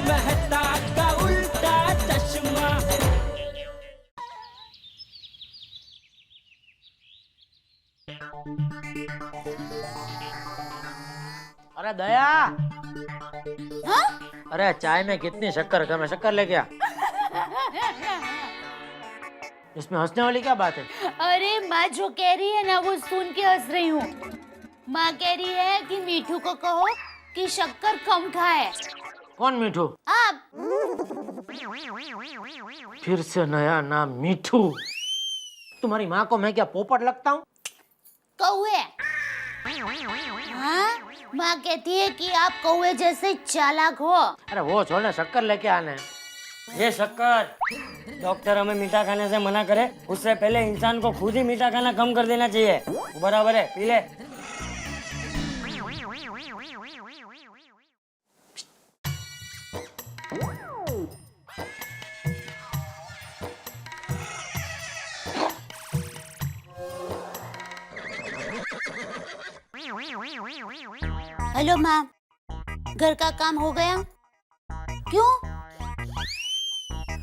मेहता का उल्टा चश्मा। अरे दया। हाँ? अरे चाय में कितनी शक्कर कम है, शक्कर ले क्या? इसमें हंसने वाली क्या बात है? अरे माँ जो कह रही है ना वो सुन के हंस रही हूँ। माँ कह रही है कि मीठू को कहो कि शक्कर कम खाए। कौन मीठू? आप। फिर से नया नाम मीठू। तुम्हारी माँ को मैं क्या पोपट लगता हूँ? कौवे। हाँ? माँ कहती है कि आप कौवे जैसे चालाक हो। अरे वो छोड़ना, शक्कर लेके आने। ये शक्कर, डॉक्टर हमें मीठा खाने से मना करे उससे पहले इंसान को खुद ही मीठा खाना कम कर देना चाहिए। बराबर है, पी ले। हेलो माँ, घर का काम हो गया? क्यों?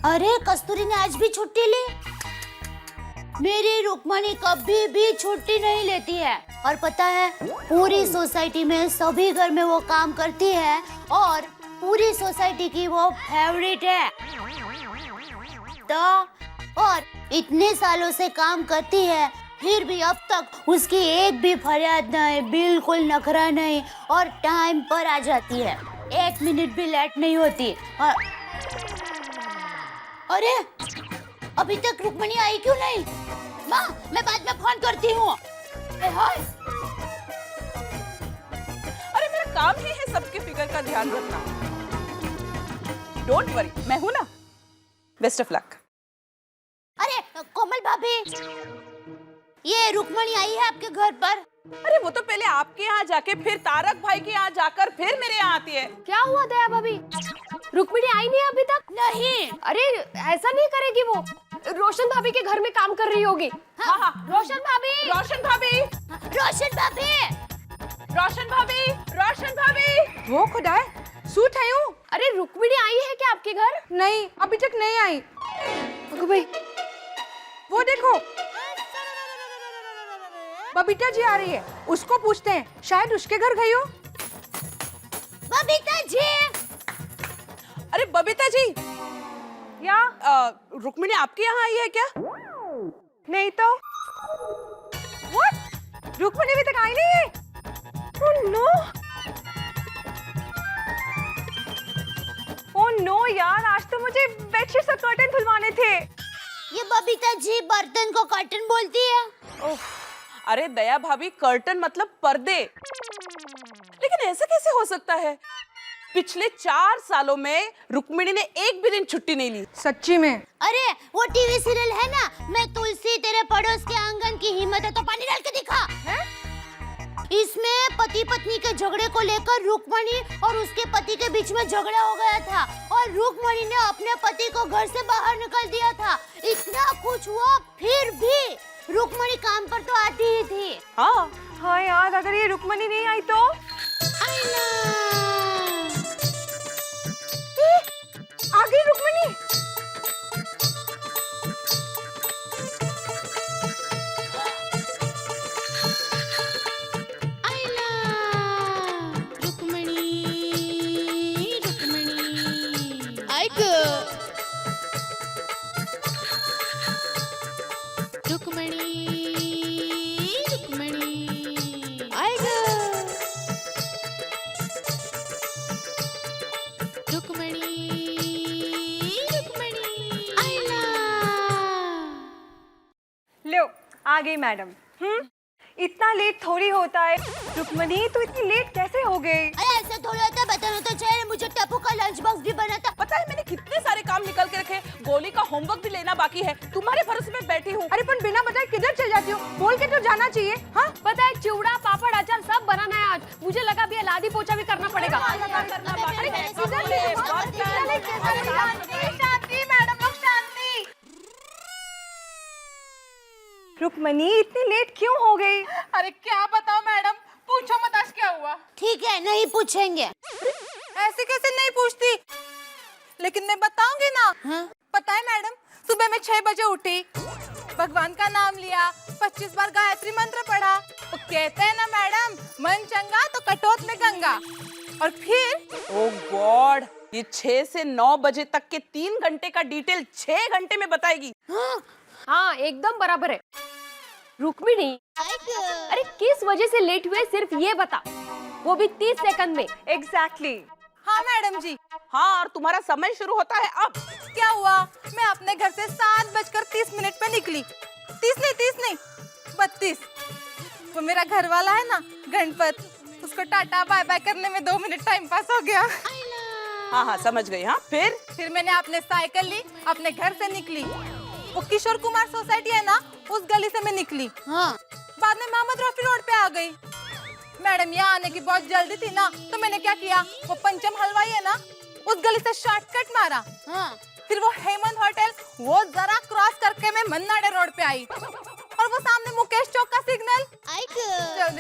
अरे कस्तूरी ने आज भी छुट्टी ली। मेरी रुक्मणी कभी भी छुट्टी नहीं लेती है और पता है पूरी सोसाइटी में सभी घर में वो काम करती है और पूरी सोसाइटी की वो फेवरेट है। तो और इतने सालों से काम करती है फिर भी अब तक उसकी एक भी फरियाद नहीं, बिल्कुल नखरा नहीं और टाइम पर आ जाती है, 1 मिनट भी लेट नहीं होती। और अरे अभी तक रुक्मणी आई क्यों नहीं? माँ मैं बाद में फोन करती हूँ। अरे मेरा काम ही है सबके फिगर का ध्यान रखना। डोंट वरी, मैं हूं ना। Best of luck. अरे कोमल भाभी, ये रुक्मणी आई है आपके घर पर? अरे वो तो पहले आपके यहाँ जाके फिर तारक भाई के यहाँ जाकर फिर मेरे यहाँ आती है। क्या हुआ दया भाभी? रुक्मिणी आई नहीं अभी तक? नहीं। अरे ऐसा नहीं करेगी वो, रोशन भाभी के घर में काम कर रही होगी। हाँ हाँ, रोशन भाभी, रोशन भाभी, रोशन भाभी, रोशन भाभी, रोशन भाभी। वो खुदा है, सूट है हूँ। अरे रुक्मिणी आई है क्या आपके घर? नहीं, अभी तक नहीं आई। अगो भाई, वो देखो, बबीता जी आ रही है, उसको पूछते हैं, शायद उसके घर गई हो। बबीता जी। अरे बबीता जी, या रुक्मिणी आपके यहाँ आई है क्या? नहीं तो। What? रुक्मिणी अभी तक आई नहीं है? Oh no! Oh no यार, आज तो मुझे बेडशीट और कर्टन धुलवाने थे। ये बबीता जी बर्तन को कर्टन बोलती है। अरे दया भाभी, कर्टन मतलब पर्दे। लेकिन ऐसा कैसे हो सकता है? पिछले 4 सालों में रुक्मिणी ने एक भी दिन छुट्टी नहीं ली। सच्ची में? अरे वो टीवी सीरियल है ना, मैं तुलसी तेरे पड़ोस के आंगन की हिम्मत है तो पानी डाल के दिखा है? इसमें पति पत्नी के झगड़े को लेकर रुक्मणी और उसके पति के बीच में झगड़ा हो गया था और रुक्मणी ने अपने पति को घर से बाहर निकाल दिया था। इतना कुछ हुआ फिर भी रुक्मणी काम पर तो आती ही थी। हाँ हाँ यार, अगर ये रुक्मणी नहीं आई तो? आ गई रुक्मणी। आ गई मैडम। इतना लेट थोड़ी होता है। रुक्मणी तू इतनी लेट कैसे हो गई? अरे ऐसे थोड़ी होता है, बताना तो चाहिए। मुझे टप्पू का लंच बॉक्स भी बना था। पता है मैंने कितने सारे काम निकल के रखे, गोली का होमवर्क भी लेना बाकी है, तुम्हारे भरोसे में बैठी हूँ। अरे पर बिना बताए किधर चल जाती हो? बोल के तो जाना चाहिए। हाँ पता है चिवड़ा पापड़ अचार सब बनाना है आज। मुझे लगा भी लादी पोछा भी करना पड़ेगा। रुक्मणी इतनी लेट क्यों हो गई? अरे क्या बताओ मैडम, पूछो मत आज क्या हुआ। ठीक है नहीं पूछेंगे। ऐसे कैसे नहीं पूछती? लेकिन मैं बताऊंगी ना। हाँ? पता है मैडम, सुबह मैं 6 बजे उठी, भगवान का नाम लिया, 25 बार गायत्री मंत्र पढ़ा। वो कहते हैं ना मैडम, मन चंगा तो कटोत में गंगा। और फिर ओ गॉड, ये 6 से 9 बजे तक के 3 घंटे का डिटेल 6 घंटे में बताएगी। हाँ एकदम बराबर है। रुक्मिणी, अरे किस वजह से लेट हुए सिर्फ ये बता, वो भी 30 सेकंड में। एग्जैक्टली। हाँ मैडम जी। हाँ, और तुम्हारा समय शुरू होता है अब। क्या हुआ, मैं अपने घर से 7:30 पे निकली। 30 नहीं 32। वो मेरा घर वाला है ना गणपत, उसको टाटा बाय बाय करने में 2 मिनट टाइम पास हो गया। हाँ समझ गई। हाँ फिर मैंने अपने साइकिल ली, अपने घर से निकली। वो किशोर कुमार सोसाइटी है ना, उस गली से मैं निकली। हाँ। बाद में मोहम्मद रफी रोड पे आ गई। मैडम यहाँ आने की बहुत जल्दी थी ना, तो मैंने क्या किया, वो पंचम हलवाई है ना, उस गली से शॉर्टकट मारा। हाँ। फिर वो हेमंत होटल, वो जरा क्रॉस करके मैं मन्नाडे रोड पे आई, और वो सामने मुकेश चौक का सिग्नल।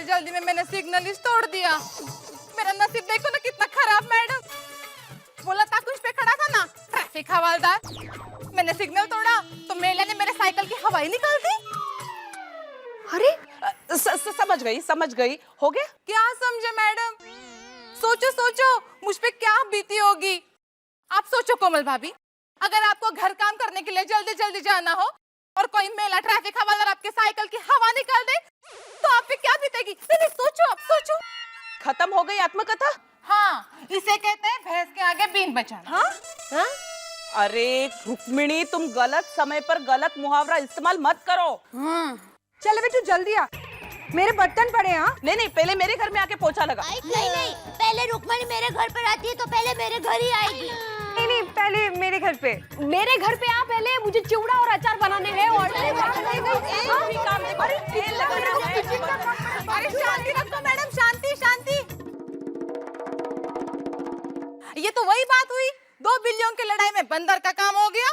जल्दी में मैंने सिग्नल ही तोड़ दिया। मेरा नसीब देखो ना कितना खराब मैडम। वो लता कुछ पे खड़ा था ना, ट्रैफिक हवालदार, मैंने सिग्नल तोड़ा तो मेले ने मेरे साइकिल की हवा ही निकाल दी। अरे समझ गई। हो गया। क्या समझे मैडम? सोचो मुझ पे क्या बीती होगी। आप सोचो कोमल भाभी, अगर आपको घर काम करने के लिए जल्दी जाना हो और कोई मेला ट्रैफिक हवालदार आपके साइकिल की हवा निकाल दे, तो आप पे क्या बीतेगी? नहीं, सोचो। खत्म हो गई आत्मकथा। हाँ, इसे कहते हैं भैंस के आगे बीन बचाना। हाँ? अरे रुक्मिणी, तुम गलत समय पर गलत मुहावरा इस्तेमाल मत करो। चल बेटू जल्दी आ, मेरे बर्तन पड़े हैं। हाँ नहीं, पहले मेरे घर में आके पोछा लगा। नहीं, पहले रुक्मणी मेरे घर पर आती है तो पहले मेरे घर ही आएगी। नहीं, पहले मेरे घर पे आ पहले, मुझे चिवड़ा और अचार बनाने हैं। और अरे शांति रखो मैडम, शांति। ये तो वही बात हुई, 2 बिल्लियों की लड़ाई में बंदर का काम हो गया।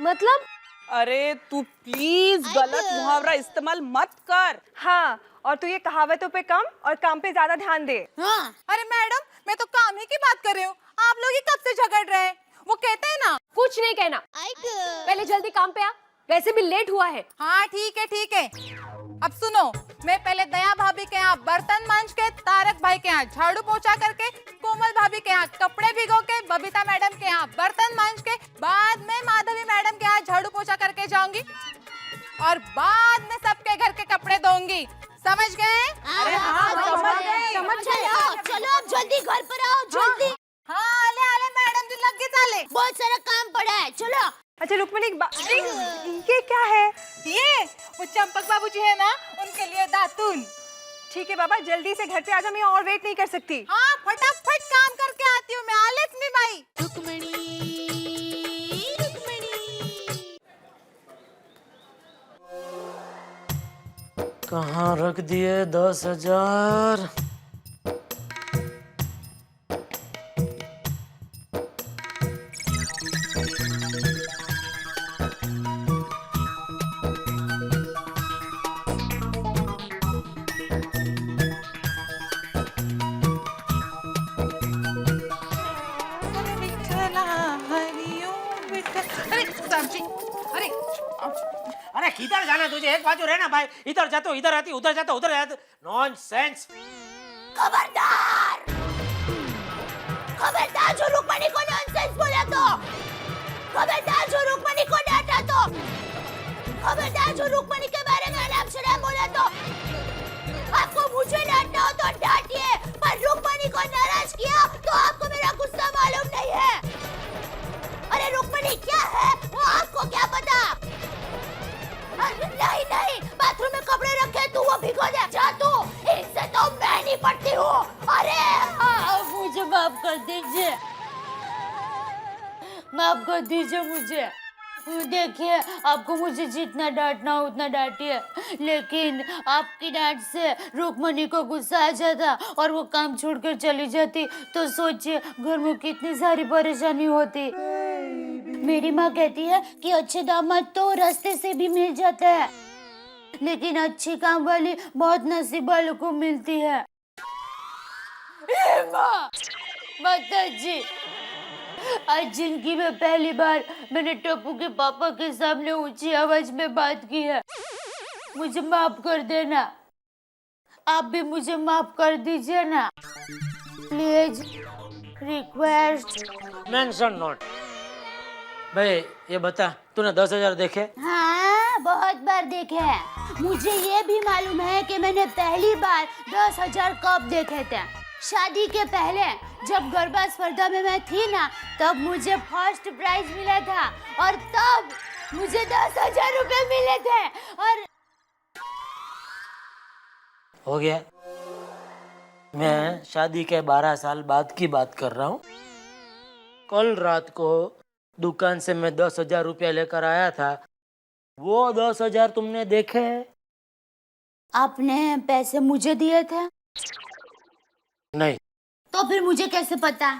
मतलब? अरे तू प्लीज गलत मुहावरा इस्तेमाल मत कर। हाँ, और तू ये कहावतों पे कम और काम पे ज्यादा ध्यान दे। हाँ। अरे मैडम, मैं तो काम ही की बात कर रही हूँ, आप लोग ही कब से झगड़ रहे हैं? वो कहते हैं ना, कुछ नहीं कहना, पहले जल्दी काम पे आ, वैसे भी लेट हुआ है। हाँ ठीक है। अब सुनो, मैं पहले दया भाभी के यहाँ बर्तन मांज के, तारक भाई के यहाँ झाड़ू पोछा करके, कोमल भाभी के यहाँ कपड़े भिगो के, बबीता मैडम के यहाँ बर्तन मांज के, बाद में माधवी मैडम के यहाँ झाड़ू पोछा करके जाऊंगी, और बाद में सबके घर के कपड़े धोऊंगी। समझ गए? अरे हाँ, समझ गए। चलो अब जल्दी घर पर आओ, जल्दी। हाँ, आले मैडम जी, लग गए चाले। बहुत सारा काम पड़ा है, चलो। अच्छा रुक्मिणी, ये क्या है? ये वो चंपक बाबूजी है ना, उनके लिए दातून। ठीक है बाबा, जल्दी से घर पे आ जा, मैं और वेट नहीं कर सकती। हाँ, फटाफट काम करके आती हूँ मैं, आलस बाई। कहाँ रख दिए 10,000? अरे किधर जाना तुझे? एक बाजू रहना भाई, इधर जाते हो इधर आती, उधर जाते हो उधर आती। नॉनसेंस। खबरदार जो रुक्मणी को नॉनसेंस बोला तो, खबरदार जो रुक्मणी को डांटा तो, खबरदार जो रुक्मणी के बारे में अनाप शनाप बोला तो। आपको मुझे डांटना हो तो डांटिए, पर रुक्मणी को नाराज किया तो आपको मेरा गुस्सा मालूम नहीं है। अरे रुक्मणी क्या है वो आपको क्या पता? नहीं, बाथरूम में कपड़े रखे तू वो भिगो दे, जा तू, इनसे तो मैं नहीं पड़ती हूँ। अरे मुझे माफ कर दीजिए मुझे। देखिए, आपको मुझे जितना डांटना हो उतना डांटिए, लेकिन आपकी डांट से रुक्मणी को गुस्सा आ जाता और वो काम छोड़कर चली जाती, तो सोचिए घर में कितनी सारी परेशानी होती। मेरी माँ कहती है कि अच्छे दामाद तो रास्ते से भी मिल जाता है, लेकिन अच्छी काम वाली बहुत नसीब वालों को मिलती है। माँ, माता जी, आज जिंदगी में पहली बार मैंने टप्पू के पापा के सामने ऊंची आवाज में बात की है। मुझे माफ कर देना, आप भी मुझे माफ कर दीजिए ना, प्लीज, रिक्वेस्ट। Mention note. भाई ये बता, तूने 10,000 देखे? हाँ, बहुत बार देखे हैं। मुझे ये भी मालूम है कि मैंने पहली बार 10,000 कब देखे थे। शादी के पहले जब गरबा स्पर्धा में मैं थी ना, तब मुझे फर्स्ट प्राइज मिला था और तब मुझे 10,000 रुपए मिले थे। और हो गया। मैं शादी के 12 साल बाद की बात कर रहा हूँ। कल रात को दुकान से मैं 10,000 रुपया लेकर आया था। वो 10,000 तुमने देखे? आपने पैसे मुझे दिए थे? नहीं। तो फिर मुझे कैसे पता?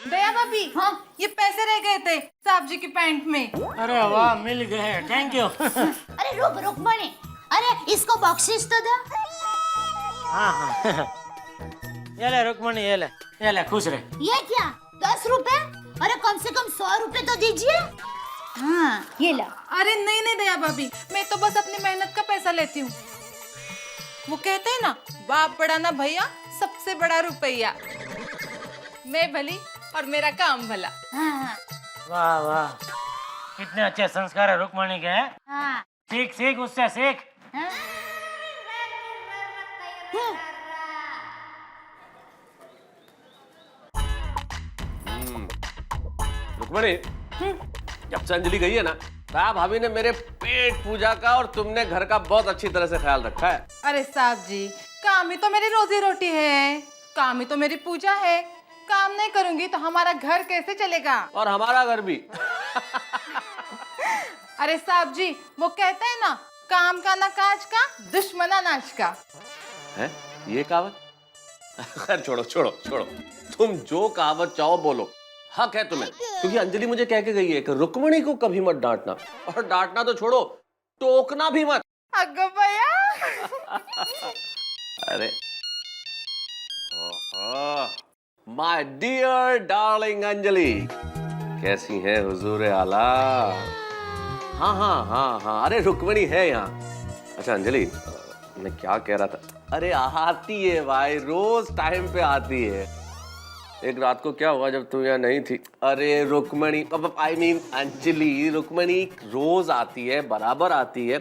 दया भाभी, हाँ, ये पैसे रह गए थे साहब जी की पैंट में। अरे वाह, मिल गए, थैंक यू। अरे रुक मणि, अरे इसको बख्शिश तो दो। हाँ। ये ले रुक्मणी, ये ले, खुश रहे। ये क्या, 10 रुपए? अरे कम से कम 100 रुपए तो दीजिए। हाँ, ये लो। अरे नहीं दया भाभी, मैं तो बस अपनी मेहनत का पैसा लेती हूँ। वो कहते हैं ना, बाप बड़ा ना भैया, सबसे बड़ा रुपया। मैं भली और मेरा काम भला। हाँ, वाह, कितने अच्छे संस्कार है रुक्मणी के। हाँ, सीख उससे सीख। हाँ। रुक्मणी, जब से अंजलि गई है ना, ताया भाभी ने मेरे पेट पूजा का और तुमने घर का बहुत अच्छी तरह से ख्याल रखा है। अरे साहब जी, काम ही तो मेरी रोजी रोटी है, काम ही तो मेरी पूजा है। काम नहीं करूंगी तो हमारा घर कैसे चलेगा? और हमारा घर भी। अरे साहब जी, वो कहते हैं ना, काम का ना काज का, दुश्मना नाच का। है ये कहावत? खैर छोड़ो। तुम जो कहावत चाहो बोलो, हक है तुम्हें। क्योंकि अंजलि मुझे कह के गई है कि रुक्मणी को कभी मत डांटना, और डांटना तो छोड़ो, टोकना भी मत। अगो भैया। अरे माय डियर डार्लिंग अंजलि, कैसी है हुजूर आला? हाँ, अरे रुक्मणी है यहाँ। अच्छा अंजलि, मैं क्या कह रहा था? अरे आती है भाई, रोज टाइम पे आती है। एक रात को क्या हुआ जब तुम यहाँ नहीं थी? अरे रुक्मणी, आई मीन अंजलि, रुक्मणी रोज आती है, बराबर आती है,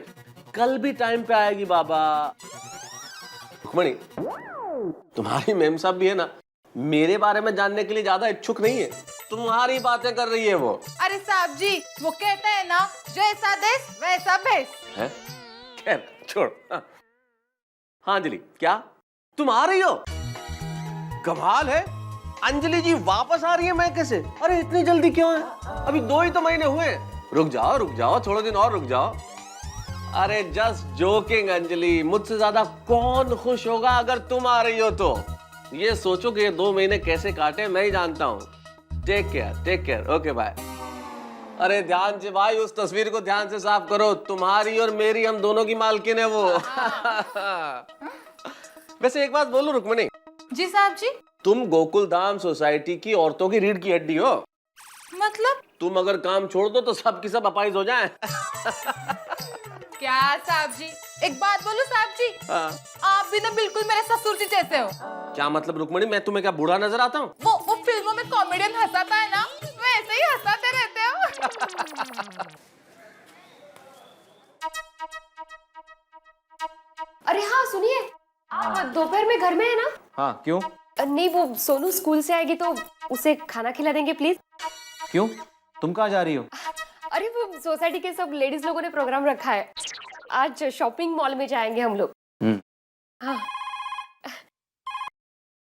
कल भी टाइम पे आएगी बाबा। रुक्मणी, तुम्हारी मेम साहब भी है ना, मेरे बारे में जानने के लिए ज्यादा इच्छुक नहीं है, तुम्हारी बातें कर रही है वो। अरे साहब जी, वो कहते हैं ना, जैसा देश वैसा भेष। है? खैर छोड़। हाँ अंजलि, क्या तुम आ रही हो? कमाल है, अंजलि जी वापस आ रही है। मैं कैसे? अरे इतनी जल्दी क्यों है? अभी 2 ही तो महीने हुए हैं। रुक जाओ, थोड़े दिन और रुक जाओ। अरे जस्ट जोकिंग अंजलि, मुझसे ज्यादा कौन खुश होगा अगर तुम आ रही हो तो। ये सोचो कि ये 2 महीने कैसे काटे मैं ही जानता हूँ। Take care, okay bye. अरे ध्यान से भाई, उस तस्वीर को ध्यान से साफ करो, तुम्हारी और मेरी, हम दोनों की मालकिन है वो। वैसे एक बात बोलूं रुक्मणी? जी साहब जी। तुम गोकुल धाम सोसाइटी की औरतों की रीढ़ की हड्डी हो। मतलब? तुम अगर काम छोड़ दो तो सब की सब अपाइज हो जाएं। क्या साहब जी, एक बात बोलूं साहब जी? हाँ। आप भी ना बिल्कुल मेरे ससुर जी जैसे हो। क्या मतलब रुक्मणी, मैं तुम्हें क्या बूढ़ा नजर आता हूँ? वो फिल्मों में कॉमेडियन हंसाता है ना, वैसे ही हंसाते रहते हो। अरे हाँ सुनिए, आप दोपहर में घर में है ना? हाँ क्यों? नहीं, वो सोनू स्कूल से आएगी तो उसे खाना खिला देंगे प्लीज। क्यों, तुम कहाँ जा रही हो? अरे वो सोसाइटी के सब लेडीज लोगों ने प्रोग्राम रखा है, आज शॉपिंग मॉल में जाएंगे हम लोग। हाँ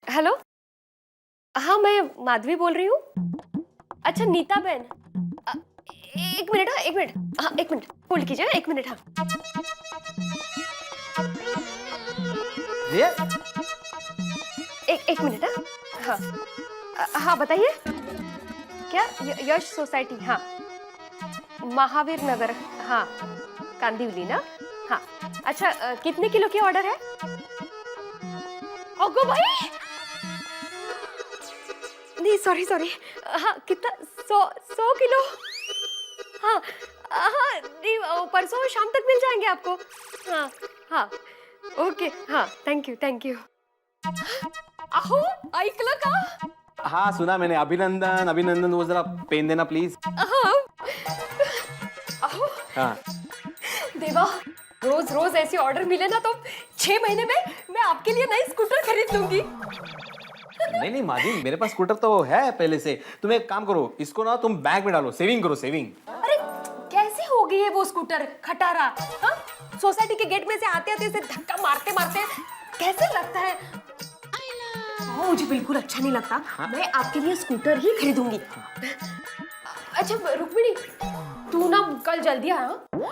हेलो, हाँ मैं माधवी बोल रही हूँ। अच्छा नीता बहन, एक मिनट, हाँ एक मिनट होल्ड कीजिए, 1 मिनट। हाँ ये? एक मिनट। हाँ हाँ बताइए, क्या यश सोसाइटी? हाँ महावीर नगर, हाँ कांदिवली ना? हाँ अच्छा, कितने किलो की ऑर्डर है? ओगो भाई, नहीं सॉरी, हाँ कितना? 100 किलो। हाँ हाँ नहीं, परसों शाम तक मिल जाएंगे आपको। हाँ हाँ ओके, हाँ थैंक यू। अहो ऐकलं का? हाँ सुना मैंने। अभिनंदन वो जरा पेन देना प्लीज। हाँ अहो हाँ देवा, रोज रोज ऐसे ऑर्डर मिले ना तो 6 महीने में मैं आपके लिए नई स्कूटर खरीद लूंगी। नहीं माजी, मेरे पास स्कूटर तो है पहले से। तुम एक काम करो, इसको ना तुम बैंक में डालो, सेविंग करो सेविंग। अरे कैसे हो गई है वो स्कूटर खटारा? हाँ सोसाइटी के गेट में से आते आते इसे धक्का मारते मारते कैसे लगता है? मुझे बिल्कुल अच्छा नहीं लगता। मैं आपके लिए स्कूटर ही खरीदूंगी। अच्छा रुक्मिणी, तू ना कल जल्दी आ।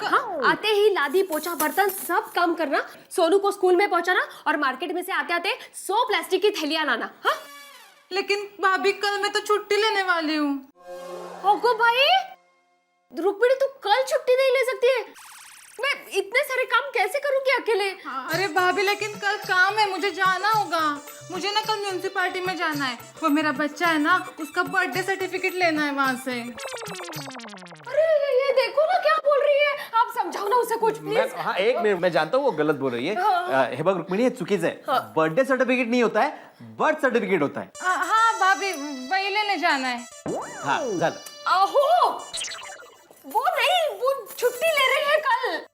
हाँ आते ही लादी पोछा बर्तन सब काम करना, सोनू को स्कूल में पहुंचाना और मार्केट में से आते आते 100 प्लास्टिक की थैलियां लाना। हाँ लेकिन भाभी कल मैं तो छुट्टी लेने वाली हूँ। होगो भाई, रुक्मिणी तू कल छुट्टी नहीं ले सकती है। मैं इतने सारे काम कैसे करूंगी अकेले? अरे भाभी लेकिन कल काम है, मुझे जाना होगा। मुझे ना कल म्यूनिसिपालिटी में जाना है। वो मेरा बच्चा है ना, उसका बर्थडे सर्टिफिकेट लेना है वहाँ से। अरे ये देखो ना क्या बोल रही है। आप समझाओ ना उसे कुछ प्लीज। हाँ एक मिनट, मैं जानता हूँ वो गलत बोल रही है। हे बघ रुक्मिणी, हे चुकीचं आहे। बर्थडे सर्टिफिकेट नहीं होता है, बर्थ सर्टिफिकेट होता है। हाँ भाभी वही लेने जाना है। हाँ झालं। आहो वो नहीं, वो छुट्टी ले रही है कल।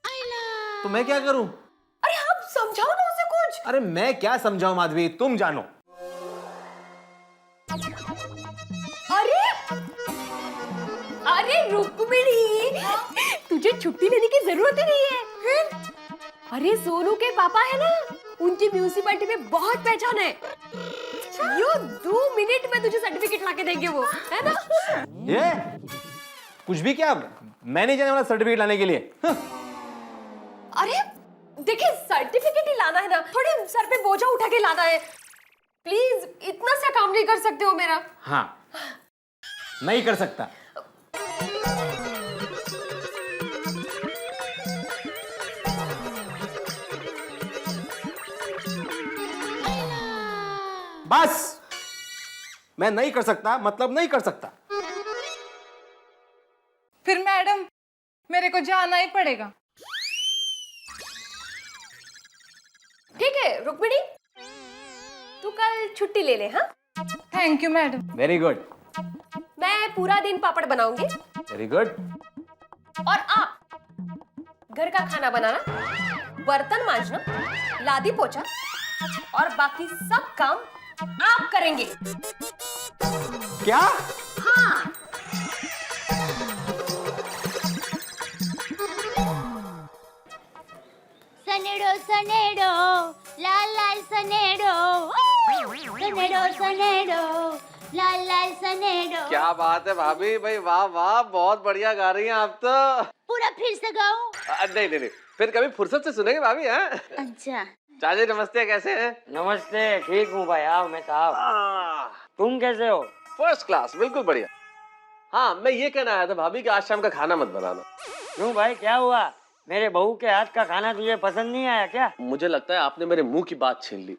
तो मैं क्या करूं? अरे आप समझाओ ना उसे कुछ। अरे मैं क्या समझाऊं माधवी, तुम जानो। अरे रुक्मिणी, तुझे छुट्टी लेने की जरूरत ही नहीं है। अरे सोनू के पापा है ना, उनकी म्यूनिसिपालिटी में बहुत पहचान है। यो 2 मिनट में तुझे सर्टिफिकेट लाके देंगे वो, है ना? ये कुछ भी क्या, मैं नहीं जाने वाला सर्टिफिकेट लाने के लिए। अरे देखिए सर्टिफिकेट ही लाना है ना, थोड़े सर पे बोझा उठा के लाना है। प्लीज इतना सा काम नहीं कर सकते हो मेरा? हाँ नहीं कर सकता। बस मैं नहीं कर सकता, मतलब नहीं कर सकता। फिर मैडम मेरे को जाना ही पड़ेगा। ठीक है रुक्मिणी, तू कल छुट्टी ले ले। हाँ thank you madam. Very good. मैं पूरा दिन पापड़ बनाऊंगी वेरी गुड। और आप घर का खाना बनाना, बर्तन मांजना, लादी पोछा और बाकी सब काम आप करेंगे। क्या? हाँ सनेडो सनेडो लाल लाल सनेडो, सनेडो सनेडो लाल लाल सनेडो। क्या बात है भाभी, भाई वाह वाह, बहुत बढ़िया गा रही हैं आप तो। पूरा फिर से गाऊं? नहीं, फिर कभी फुर्सत से सुनेंगे भाभी। हैं? अच्छा चाचा नमस्ते, कैसे हैं? नमस्ते, ठीक हूँ भाई। आओ मैं साहब, तुम कैसे हो? फर्स्ट क्लास, बिल्कुल बढ़िया। हाँ मैं ये कहना आया था भाभी कि आज शाम का खाना मत बनाना। क्यों भाई, क्या हुआ? मेरे बहू के हाथ का खाना तुझे पसंद नहीं आया क्या? मुझे लगता है आपने मेरे मुंह की बात छीन ली।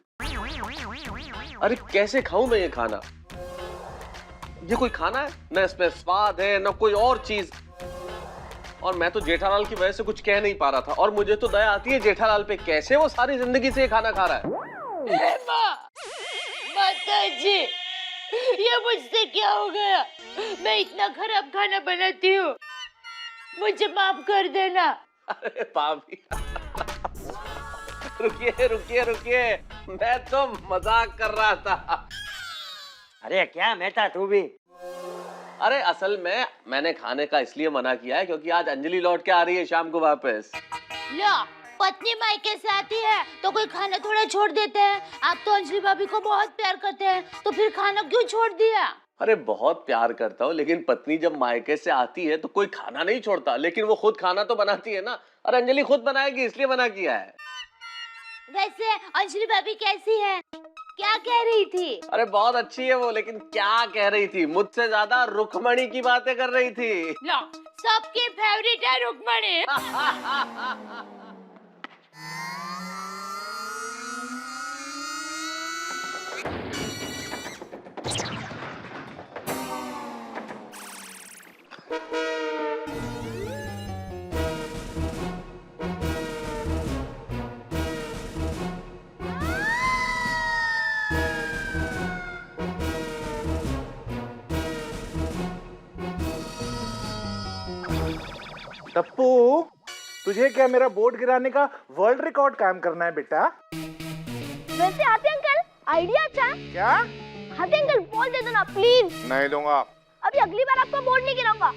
अरे कैसे खाऊं मैं ये खाना? ये कोई खाना है? न इसमें स्वाद है न कोई और चीज। और मैं तो जेठालाल की वजह से कुछ कह नहीं पा रहा था, और मुझे तो दया आती है जेठालाल पे, कैसे वो सारी जिंदगी से ये खाना खा रहा है। माताजी, ये मुझसे क्या हो गया? मैं इतना खराब खाना बनाती हूँ, मुझे माफ कर देना। अरे भाभी रुकिए, मैं तो मजाक कर रहा था। अरे क्या मेहता तू भी? अरे असल में मैंने खाने का इसलिए मना किया है क्योंकि आज अंजलि लौट के आ रही है शाम को वापस। लो, पत्नी मायके से आती है तो कोई खाना थोड़ा छोड़ देते हैं। आप तो अंजलि भाभी को बहुत प्यार करते हैं, तो फिर खाना क्यों छोड़ दिया? अरे बहुत प्यार करता हूँ, लेकिन पत्नी जब मायके से आती है तो कोई खाना नहीं छोड़ता, लेकिन वो खुद खाना तो बनाती है ना। और अंजलि खुद बनाएगी, इसलिए मना किया है। वैसे अंजलि भाभी कैसी है? क्या कह रही थी? अरे बहुत अच्छी है वो, लेकिन क्या कह रही थी? मुझसे ज्यादा रुक्मणी की बातें कर रही थी। लो, सबकी फेवरेट है रुक्मणी। टप्पू, तुझे क्या मेरा बोर्ड गिराने का वर्ल्ड रिकॉर्ड कायम करना है बेटा? वैसे हाथी अंकल आइडिया अच्छा। क्या? हाथी अंकल बोल दे दो ना प्लीज। नहीं दूंगा। अभी अगली बार आपका बोर्ड नहीं गिराऊंगा।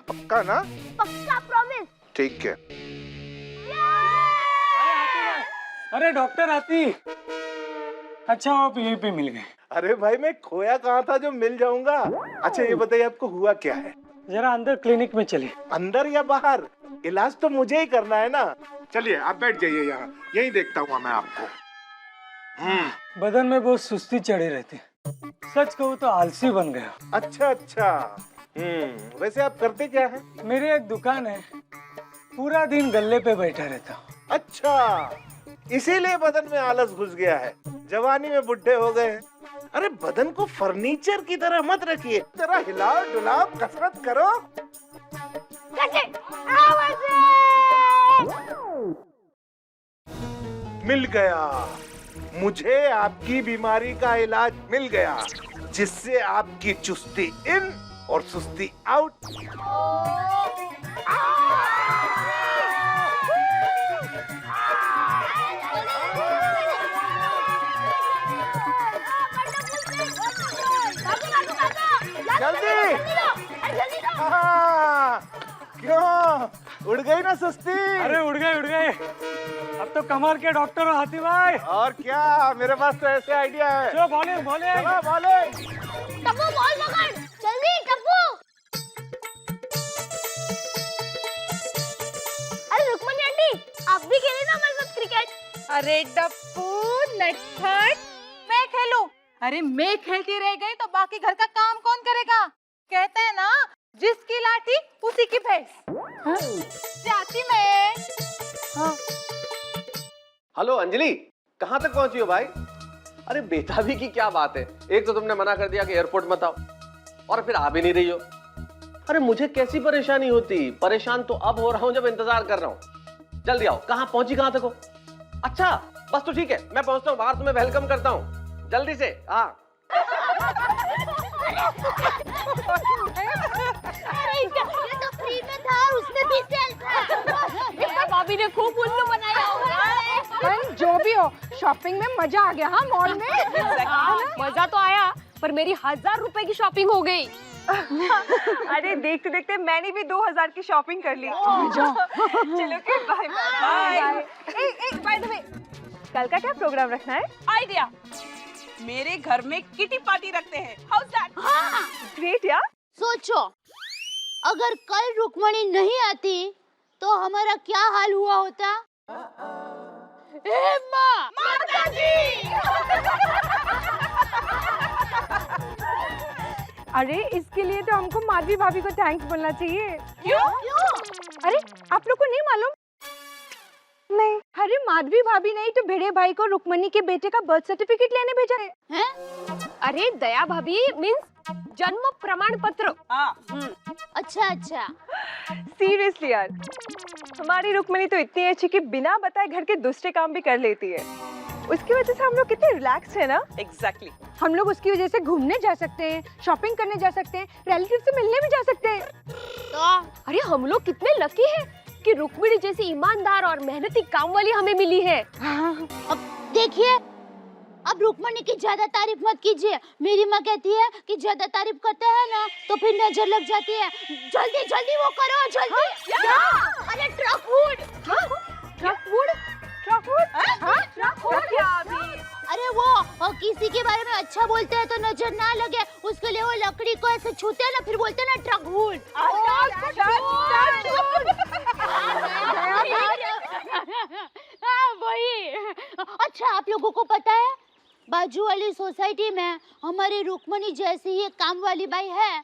पक्का ना? पक्का प्रॉमिस। ठीक है। अरे डॉक्टर हाथी, अच्छा आप यहीं पे मिल गए। अरे भाई मैं खोया कहाँ था जो मिल जाऊंगा। अच्छा ये बताइए आपको हुआ क्या है? जरा अंदर क्लिनिक में चलिए। अंदर या बाहर? इलाज तो मुझे ही करना है ना। चलिए आप बैठ जाइए यहाँ, यही देखता हूँ मैं आपको। बदन में बहुत सुस्ती चढ़ी रहती है, सच कहूँ तो आलसी बन गया। अच्छा अच्छा। वैसे आप करते क्या हैं? मेरी एक दुकान है, पूरा दिन गल्ले पे बैठा रहता हूँ। अच्छा, इसीलिए बदन में आलस घुस गया है, जवानी में बुढ़े हो गए हैं। अरे बदन को फर्नीचर की तरह मत रखिए, जरा हिलाओ डुलाओ, कसरत करो। मिल गया, मुझे आपकी बीमारी का इलाज मिल गया, जिससे आपकी चुस्ती इन और सुस्ती आउट। जल्दी! हाँ, क्यों? उड़ गई ना सुस्ती? अरे उड़ गए। अब तो कमाल के डॉक्टर हो हाथी भाई। और क्या, मेरे पास तो ऐसे आइडिया है। चलो बोले। चलो बोले। टप्पू बॉल पकड़, जल्दी टप्पू। अरे रुक्मणी आंटी, आप भी खेले ना हमारे साथ क्रिकेट। अरे डप्पू नटखट, मैं खेलूं? अरे मैं खेलती रह गई तो बाकी घर का काम कौन करेगा? कहते हैं ना, जिसकी लाठी उसी की भैंस। जाती मैं। हेलो अंजलि, कहाँ तक पहुंची हो भाई? अरे बेताबी की क्या बात है, एक तो तुमने मना कर दिया कि एयरपोर्ट मत आओ, और फिर आ भी नहीं रही हो। अरे मुझे कैसी परेशानी होती, परेशान तो अब हो रहा हूं जब इंतजार कर रहा हूं। जल्दी आओ, कहाँ पहुंची, कहाँ तक हो? अच्छा बस तो ठीक है, मैं पहुंचता हूँ बाहर, तुम्हें वेलकम करता हूँ जल्दी से। हाँ ये तो फ्री में था, उसने भी भाभी ने खूब उल्लू बनाया होगा। जो भी हो, शॉपिंग में मजा आ गया। हाँ मॉल में मजा तो आया, पर मेरी 1000 रुपए की शॉपिंग हो गई। अरे देखते देखते मैंने भी 2000 की शॉपिंग कर ली। चलो के बाय बाय द वे, कल का क्या प्रोग्राम रखना है? आइडिया, मेरे घर में किटी पार्टी रखते हैं। House that? ग्रेट यार। सोचो, अगर कल रुक्मणी नहीं आती तो हमारा क्या हाल हुआ होता? अरे इसके लिए तो हमको माधवी भाभी को थैंक्स बोलना चाहिए। क्यों? अरे आप लोग को नहीं मालूम? नहीं, अरे माधवी भाभी नहीं तो भिड़े भाई को रुक्मणी के बेटे का बर्थ सर्टिफिकेट लेने भेजा है। हैं? अरे दया भाभी मीन्स जन्म प्रमाण पत्र। अच्छा अच्छा। सीरियसली यार, हमारी रुक्मणी तो इतनी अच्छी कि बिना बताए घर के दूसरे काम भी कर लेती है। उसकी वजह से हम लोग कितने रिलैक्स है ना। एग्जैक्टली। हम लोग उसकी वजह से घूमने जा सकते हैं, शॉपिंग करने जा सकते हैं, रिलेटिव से मिलने भी जा सकते हैं। तो अरे हम लोग कितने लकी हैं कि रुक्मिणी जैसी ईमानदार और मेहनती काम वाली हमें मिली है। अब देखिए, अब रुक्मणी की ज्यादा तारीफ मत कीजिए। मेरी माँ कहती है कि ज्यादा तारीफ करते हैं ना तो फिर नजर लग जाती है। जल्दी जल्दी वो करो, जल्दी। अरे truck would. Truck would? Truck would क्या अभी? अरे वो किसी के बारे में अच्छा बोलते हैं तो नजर ना लगे, उसके लिए वो लकड़ी को ऐसे छूते हैं ना, फिर बोलते हैं ना ट्रक वुड। वही। अच्छा आप लोगों को पता है, बाजू वाली सोसाइटी में हमारी रुक्मणी जैसी ये काम वाली बाई है,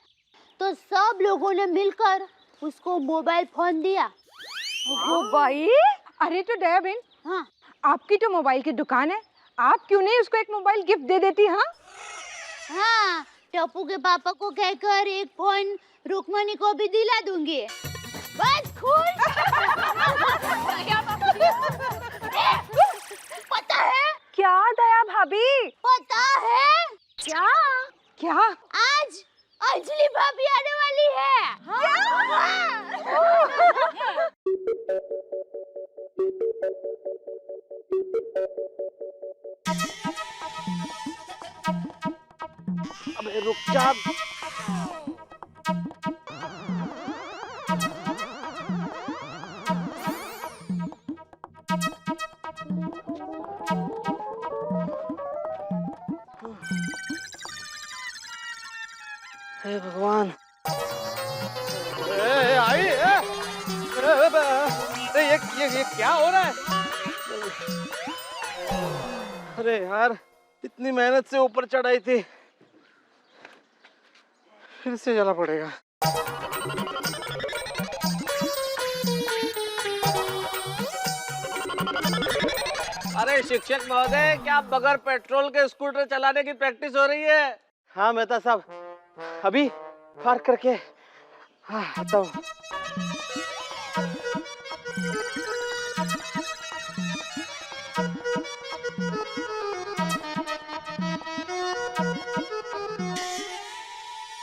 तो सब लोगों ने मिलकर उसको मोबाइल फोन दिया। ओ भाई, अरे तो दया बहन, हाँ आपकी तो मोबाइल की दुकान है, आप क्यों नहीं उसको एक मोबाइल गिफ्ट दे देती? हाँ हाँ, टप्पू के पापा को कहकर एक फोन रुक्मणी को भी दिला दूंगी। बस खुश। पता है क्या दया भाभी? पता है क्या क्या? आज अंजलि भाभी आने वाली है। अबे रुक जा। हे भगवान। आई ये क्या हो रहा है? अरे यार, इतनी मेहनत से ऊपर चढ़ाई थी, फिर से चला पड़ेगा। अरे शिक्षक महोदय, क्या बगैर पेट्रोल के स्कूटर चलाने की प्रैक्टिस हो रही है? हाँ मेहता साहब, अभी पार्क करके आता हूँ।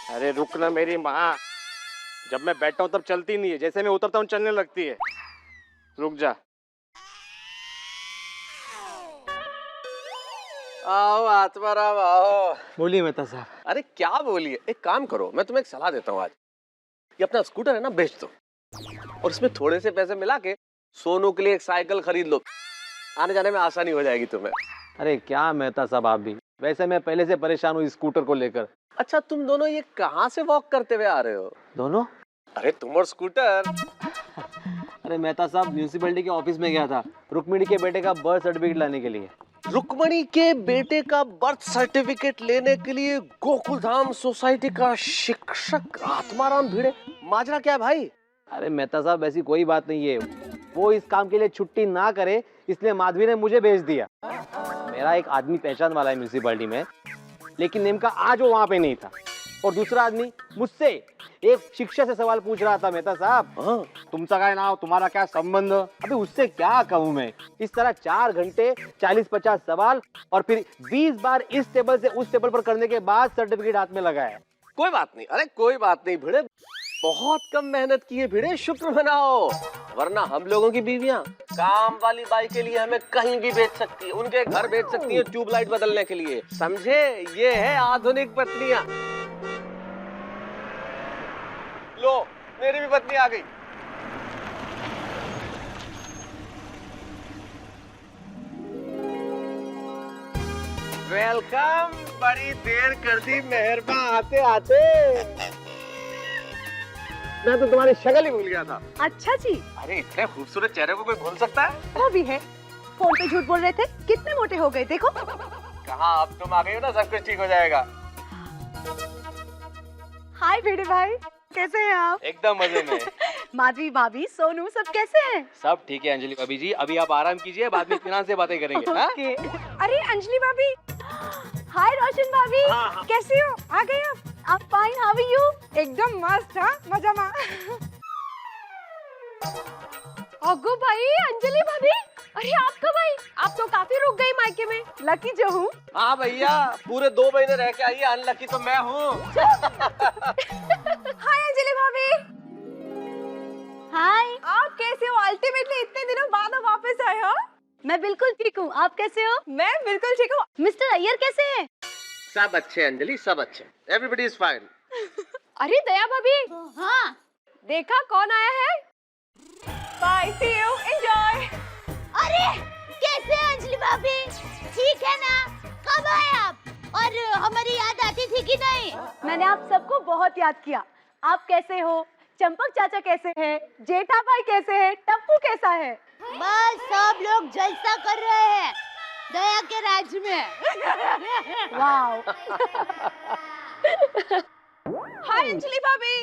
अरे रुक ना मेरी माँ, जब मैं बैठता हूँ तब चलती नहीं है, जैसे मैं उतरता हूँ चलने लगती है। रुक जा। आओ आत्माराम आओ। बोलिए मेहता साहब। अरे क्या बोलिए, एक काम करो, मैं तुम्हें एक सलाह देता हूँ आज। ये अपना स्कूटर है ना, बेच दो और इसमें थोड़े से पैसे मिला के सोनू के लिए एक साइकिल खरीद लो, आने जाने में आसानी हो जाएगी तुम्हें। अरे क्या मेहता साहब आप भी, वैसे मैं पहले से परेशान हूँ इस स्कूटर को लेकर। अच्छा तुम दोनों ये कहाँ से वॉक करते हुए आ रहे हो? दोनों? अरे तुम और स्कूटर। अरे मेहता साहब, म्यूनिसिपैलिटी के ऑफिस में गया था रुक्मिणी के बेटे का बर्थ सर्टिफिकेट लाने के लिए। रुक्मणी के बेटे का बर्थ सर्टिफिकेट लेने के लिए गोकुलधाम सोसाइटी का शिक्षक आत्माराम भिड़े, माजरा क्या है भाई? अरे मेहता साहब ऐसी कोई बात नहीं है, वो इस काम के लिए छुट्टी ना करे इसलिए माधवी ने मुझे भेज दिया। मेरा एक आदमी पहचान वाला है म्यूनिसिपैलिटी में, लेकिन नेमका आज वो वहाँ पे नहीं था। और दूसरा आदमी मुझसे एक शिक्षक से सवाल पूछ रहा था, मेहता साहब तुमचा काय नाव, तुम्हारा क्या संबंध? अभी उससे क्या कहूँ मैं। इस तरह 4 घंटे 40-50 सवाल और फिर 20 बार इस टेबल से उस टेबल पर करने के बाद सर्टिफिकेट हाथ में लगा है। कोई बात नहीं, अरे कोई बात नहीं भिड़े, बहुत कम मेहनत की है भिड़े, शुक्र मनाओ। वरना हम लोगों की बीवियां काम वाली बाई के लिए हमें कहीं भी बेच सकती है, उनके घर बेच सकती है ट्यूबलाइट बदलने के लिए, समझे? ये है आधुनिक पत्नियां। लो मेरी भी पत्नी आ गई। वेलकम, बड़ी देर कर दी मेहरबान आते आते। मैं तो तुम्हारी शक्ल ही भूल गया था। अच्छा जी। अरे इतने खूबसूरत चेहरे को कोई भूल सकता है? वो भी है, फोन पे झूठ बोल रहे थे, कितने मोटे हो गए देखो। कहाँ, अब तुम आ गई हो ना, सब कुछ ठीक हो जाएगा। हाय भिड़े भाई, कैसे हैं आप? एकदम मजे में। माधवी भाभी, सोनू सब कैसे हैं? सब ठीक है अंजलि भाभी जी, अभी आप आराम कीजिए, बाद में इत्मीनान से बातें करेंगे। हाँ? ओके। अरे अंजलि भाभी, हाय रोशन भाभी, कैसे हो? आ गए आप? आप फाइन, हाउ आर यू? एकदम मस्त, हाँ, मजा में। अगो भाई, अंजलि भाभी, अरे आप कब आई? आप तो काफी रुक गई मायके में, लकी जो हूँ। हाँ भैया, पूरे 2 महीने रह के आई है, अनलकी तो मैं हूँ। हाय अंजलि भाभी। हाय, आप कैसे हो? अल्टीमेटली इतने दिनों बाद आप वापस आए हो। मैं बिल्कुल ठीक हूँ, आप कैसे हो? मैं बिल्कुल ठीक हूँ। मिस्टर अय्यर कैसे हैं? सब अच्छे अंजलि, सब अच्छे, एवरीबॉडी इज फाइन। अरे दया भाभी, हाँ, देखा कौन आया है? Bye, see you, enjoy. अरे कैसे हैं अंजलि भाभी? ठीक है ना? कब आए आप? और हमारी याद आती थी कि नहीं? मैंने आप सबको बहुत याद किया। आप कैसे हो? चंपक चाचा कैसे हैं? जेठा भाई कैसे हैं? टप्पू कैसा है? बस सब लोग जलसा कर रहे हैं दया के राज में। वाओ। हाय अंजलि भाभी।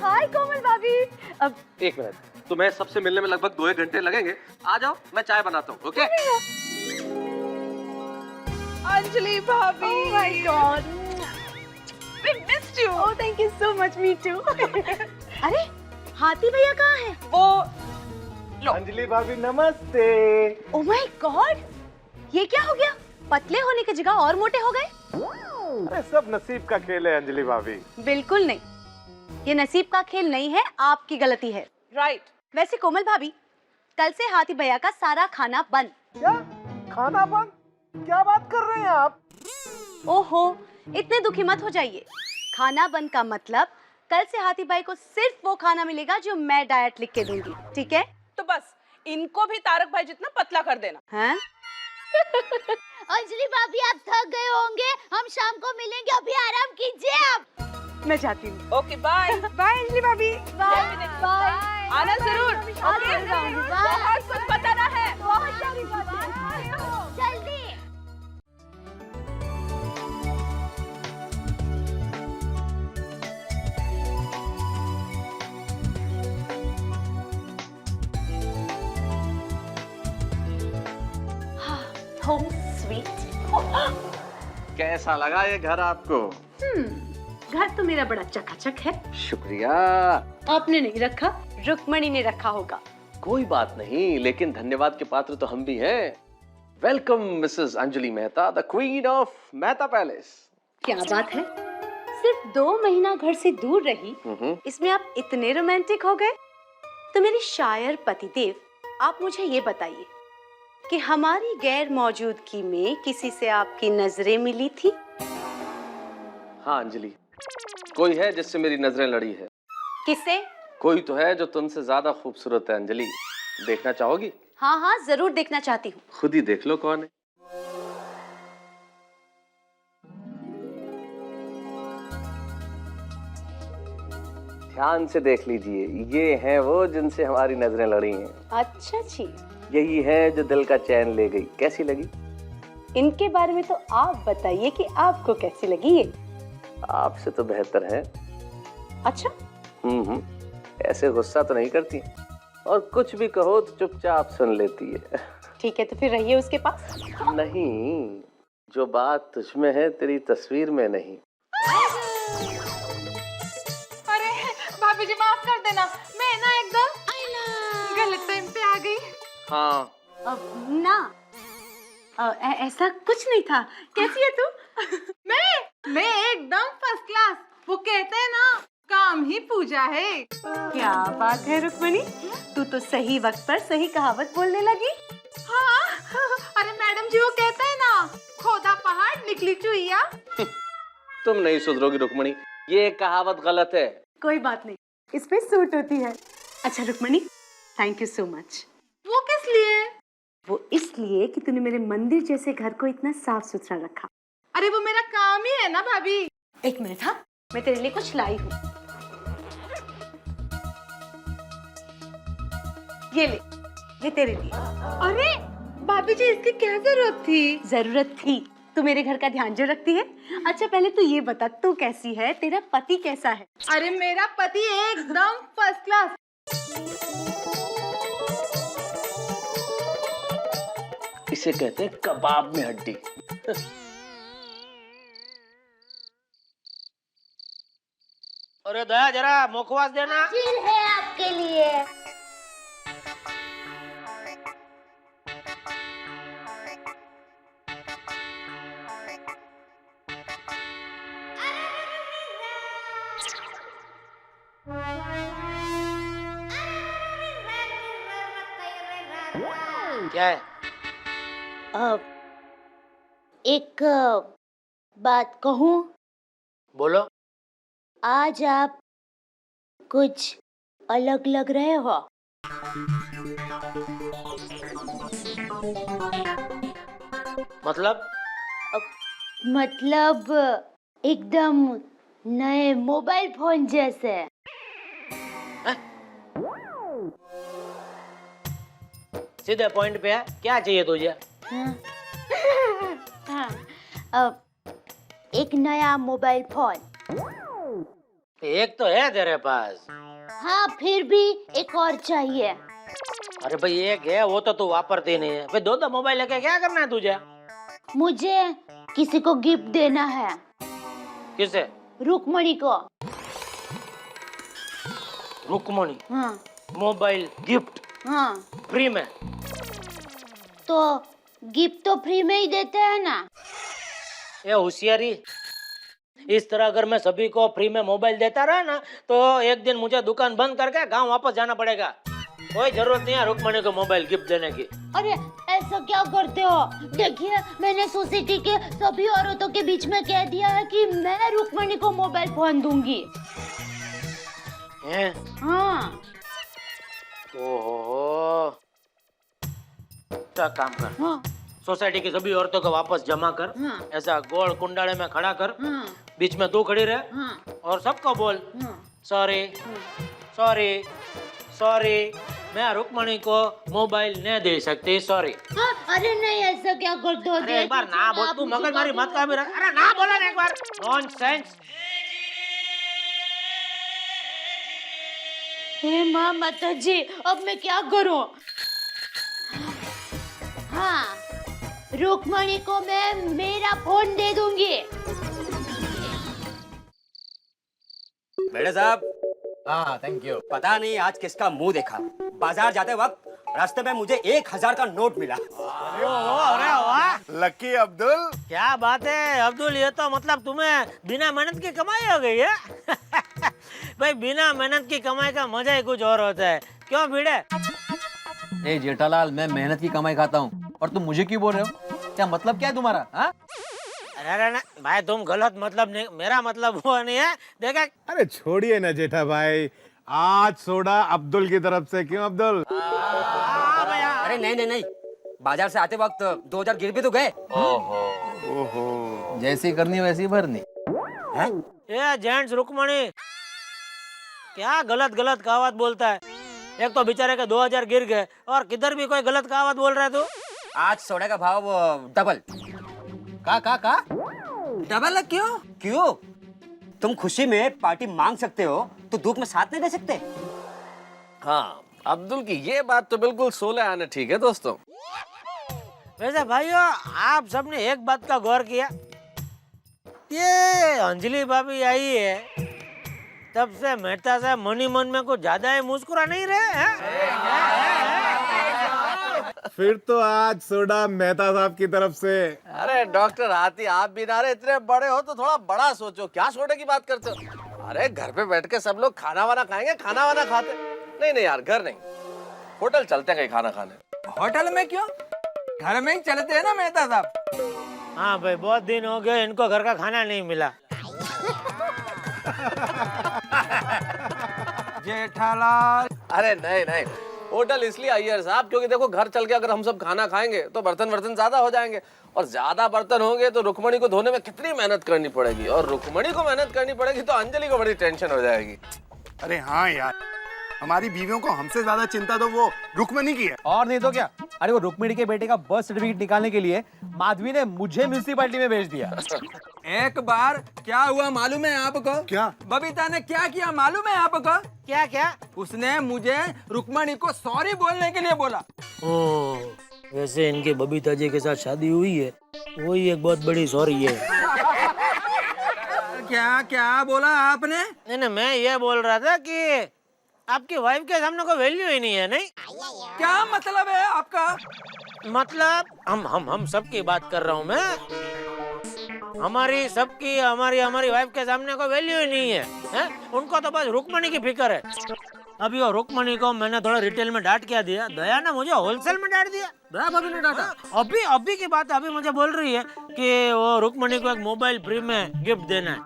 हाय कोमल भाभी। अब एक मिनट, तुम्हें सबसे मिलने में लगभग 2-1 घंटे लगेंगे। आ जाओ, मैं चाय बनाता हूँ। ओके? अंजलि भाभी। Oh my God. We missed you. Oh, thank you so much. Me too. अरे हाथी भैया कहाँ है? वो अंजलि भाभी नमस्ते। Oh my God! ये क्या हो गया? पतले होने की जगह और मोटे हो गए? अरे सब नसीब का खेल है अंजलि भाभी। बिल्कुल नहीं, ये नसीब का खेल नहीं है, आपकी गलती है। राइट। वैसे कोमल भाभी, कल से हाथी भैया का सारा खाना बंद। क्या खाना बंद? क्या बात कर रहे हैं आप? ओहो, इतने दुखी मत हो जाइए। खाना बंद का मतलब कल से हाथी भाई को सिर्फ वो खाना मिलेगा जो मैं डाइट लिख के दूंगी, ठीक है? तो बस इनको भी तारक भाई जितना पतला कर देना। हैं? अंजलि भाभी आप थक गए होंगे, हम शाम को मिलेंगे, अभी आराम कीजिए आप। मैं जाती हूँ। Okay bye. बाय अंजलि भाभी। बाय। आना जरूर। ओके बहुत कुछ बताना है। बहुत सारी बातें। जल्दी। Home sweet. कैसा लगा ये घर आपको? घर तो मेरा बड़ा चकाचक है। शुक्रिया। आपने नहीं रखा, रुक्मणी ने रखा होगा। कोई बात नहीं, लेकिन धन्यवाद के पात्र तो हम भी हैं। Welcome Mrs Anjali Mehta, the queen of Mehta palace. क्या बात है, सिर्फ 2 महीना घर से दूर रही, इसमें आप इतने रोमांटिक हो गए? तो मेरे शायर पतिदेव, आप मुझे ये बताइए कि हमारी गैर मौजूदगी में किसी से आपकी नजरें मिली थी? हाँ अंजलि, कोई है जिससे मेरी नजरें लड़ी है। किसे? कोई तो है जो तुमसे ज्यादा खूबसूरत है अंजलि। देखना चाहोगी? हाँ हाँ, जरूर देखना चाहती हूँ। खुद ही देख लो कौन है। ध्यान से देख लीजिए, ये हैं वो जिनसे हमारी नजरें लड़ी हैं। अच्छा जी। यही है जो दिल का चैन ले गई। कैसी लगी? इनके बारे में तो आप बताइए कि आपको कैसी लगी ये? आपसे तो बेहतर है। अच्छा। ऐसे गुस्सा तो नहीं करती, और कुछ भी कहो तो चुपचाप सुन लेती है। ठीक है, तो फिर रहिए उसके पास। नहीं, जो बात तुझमें है तेरी तस्वीर में नहीं। अरे भाभी जी माफ कर देना, मैं ना एकदम गलत टाइम पे आ गई। हाँ ना, ऐसा कुछ नहीं था। कैसी है तू? मैं एकदम फर्स्ट क्लास। वो कहते हैं ना, काम ही पूजा है। क्या बात है रुक्मणी, तू तो सही वक्त पर सही कहावत बोलने लगी। हाँ, अरे मैडम जी वो कहते हैं ना, खोदा पहाड़ निकली चुईया। तुम नहीं सुधरोगी रुक्मणी, ये कहावत गलत है। कोई बात नहीं, इस पे सूट होती है। अच्छा Rukmani, thank you so much. वो किस लिए? वो इसलिए कि तूने मेरे मंदिर जैसे घर को इतना साफ सुथरा रखा। अरे वो मेरा काम ही है ना भाभी। एक मिनट, हाँ, मैं तेरे लिए कुछ लाई हूँ। ये ले, ये तेरे लिए। अरे भाभी जी इसकी क्या जरूरत थी? जरूरत थी, तू मेरे घर का ध्यान जो रखती है। अच्छा पहले तू ये बता, तू कैसी है, तेरा पति कैसा है? अरे मेरा पति एकदम फर्स्ट क्लास। इसे कहते हैं कबाब में हड्डी। अरे दया जरा मुखवास देना। खीर है आपके लिए। क्या है? एक बात कहूँ? बोलो। आज आप कुछ अलग लग रहे हो। मतलब? मतलब एकदम नए मोबाइल फोन जैसे। सीधे पॉइंट पे है, क्या चाहिए तुझे? हाँ, एक नया मोबाइल फोन। एक तो है तेरे पास। हाँ फिर भी एक और चाहिए। अरे भाई एक है, वो तो तू वापरती नहीं है। फिर 2 मोबाइल लेके क्या करना है तुझे? मुझे किसी को गिफ्ट देना है। किसे? रुक्मणी को। रुक्मणी हाँ मोबाइल गिफ्ट हाँ, फ्री में। तो गिफ्ट तो फ्री में ही देते हैं ना। ये होशियारी, इस तरह अगर मैं सभी को फ्री में मोबाइल देता रहा ना तो एक दिन मुझे दुकान बंद करके गांव वापस जाना पड़ेगा। कोई जरूरत नहीं है रुक्मणी को मोबाइल गिफ्ट देने की। अरे ऐसा क्या करते हो? देखिए मैंने सोसाइटी के सभी औरतों के बीच में कह दिया है कि मैं रुक्मणी को मोबाइल फोन दूंगी। हैं? हाँ ओहो, क्या काम कर, हाँ सोसाइटी की सभी औरतों को वापस जमा कर, हाँ। ऐसा गोल कुंडाले में खड़ा कर, हाँ बीच में तू खड़ी रहे हाँ और सबको बोल हाँ। सॉरी सॉरी सॉरी, मैं रुक्मणी को मोबाइल नहीं दे सकती, सॉरी। हाँ, अरे नहीं ऐसा क्या करते हो? अरे एक बार ना बोल, तू मगज मारी मत कर मेरा। अरे ना बोला ना एक बार, नॉनसेंस। हे माँ माता जी, अब मैं क्या करूं? हाँ, रुक्मणी को मैं मेरा फोन दे दूंगी। मेरे साहब, हाँ थैंक यू। पता नहीं आज किसका मुंह देखा, बाजार जाते वक्त रास्ते में मुझे 1000 का नोट मिला। अरे वाह, लकी अब्दुल, क्या बात है अब्दुल, ये तो मतलब तुम्हें बिना मेहनत की कमाई हो गई है। भाई बिना मेहनत की कमाई का मजा ही कुछ और होता है, क्यों भिड़े? ए जेठालाल, मैं मेहनत की कमाई खाता हूँ और तुम मुझे क्यों बोल रहे हो? क्या मतलब क्या है तुम्हारा? हाँ अरे ना भाई, तुम गलत मतलब नहीं, मेरा मतलब वो नहीं है। देखा, अरे छोड़िए ना जेठा भाई, आज सोडा अब्दुल की तरफ से। क्यों अब्दुल? अरे नहीं नहीं नहीं, बाजार से आते वक्त 2000 गिर भी तो गए। ओहो, जैसी करनी वैसी भरनी। ये जेंट्स रुक्मणी क्या गलत गलत कहावत बोलता है। एक तो बेचारे के 2000 गिर गए और किधर भी कोई गलत कहावत बोल रहा है। तू आज सोडा का भाव डबल। का डबल क्यों? क्यों? तुम खुशी में पार्टी मांग सकते हो तो दुख में साथ नहीं दे सकते? हाँ, अब्दुल की ये बात तो बिल्कुल 16 आने ठीक है दोस्तों। वैसे भाइयों, आप सबने एक बात का गौर किया, ये अंजलि भाभी आई है तब से मेहता साहब मनी मन में कुछ ज्यादा ही मुस्कुरा नहीं रहे हैं? फिर तो आज सोडा मेहता साहब की तरफ से। अरे डॉक्टर हाथी, आप भी ना रहे, इतने बड़े हो तो थोड़ा बड़ा सोचो, क्या सोडे की बात करते हो? अरे घर पे बैठ के सब लोग खाना वाना खाएंगे, खाना वाना खाते नहीं यार, घर नहीं, होटल चलते हैं कहीं खाना खाने। होटल में क्यों? घर में ही चलते हैं ना मेहता साहब। हाँ भाई, बहुत दिन हो गए इनको घर का खाना नहीं मिला। जेठालाल, अरे नहीं, होटल इसलिए अय्यर साहब क्योंकि देखो घर चल के अगर हम सब खाना खाएंगे तो बर्तन ज्यादा हो जाएंगे, और ज्यादा बर्तन होंगे तो रुक्मणी को धोने में कितनी मेहनत करनी पड़ेगी, और रुक्मणी को मेहनत करनी पड़ेगी तो अंजलि को बड़ी टेंशन हो जाएगी। अरे हाँ यार, हमारी बीवियों को हमसे ज्यादा चिंता तो वो रुक्मणी की है। और नहीं तो क्या। अरे वो रुक्मिणी के बेटे का बर्थ सर्टिफिकेट निकालने के लिए माधवी ने मुझे म्यूनिसिपैलिटी में भेज दिया। एक बार क्या हुआ मालूम है आपको? क्या? बबीता ने क्या किया मालूम है आपको? क्या क्या? उसने मुझे रुक्मणी को सॉरी बोलने के लिए बोला। ओ, वैसे इनके बबीता जी के साथ शादी हुई है, वही एक बहुत बड़ी सॉरी है। क्या क्या बोला आपने? नहीं, मैं ये बोल रहा था कि आपकी वाइफ के सामने कोई वैल्यू ही नहीं है। नहीं, क्या मतलब है आपका? मतलब हम सबकी बात कर रहा हूँ मैं, हमारी सबकी, हमारी वाइफ के सामने कोई वैल्यू ही नहीं है? उनको तो बस रुक्मणी की फिक्र है। अभी वो रुक्मणी को मैंने थोड़ा रिटेल में डांट क्या दिया, दया ने मुझे होलसेल में डांट दिया। दया भाभी ने डांटा। अभी की बात अभी मुझे बोल रही है कि वो रुक्मणी को एक मोबाइल फ्री में गिफ्ट देना है,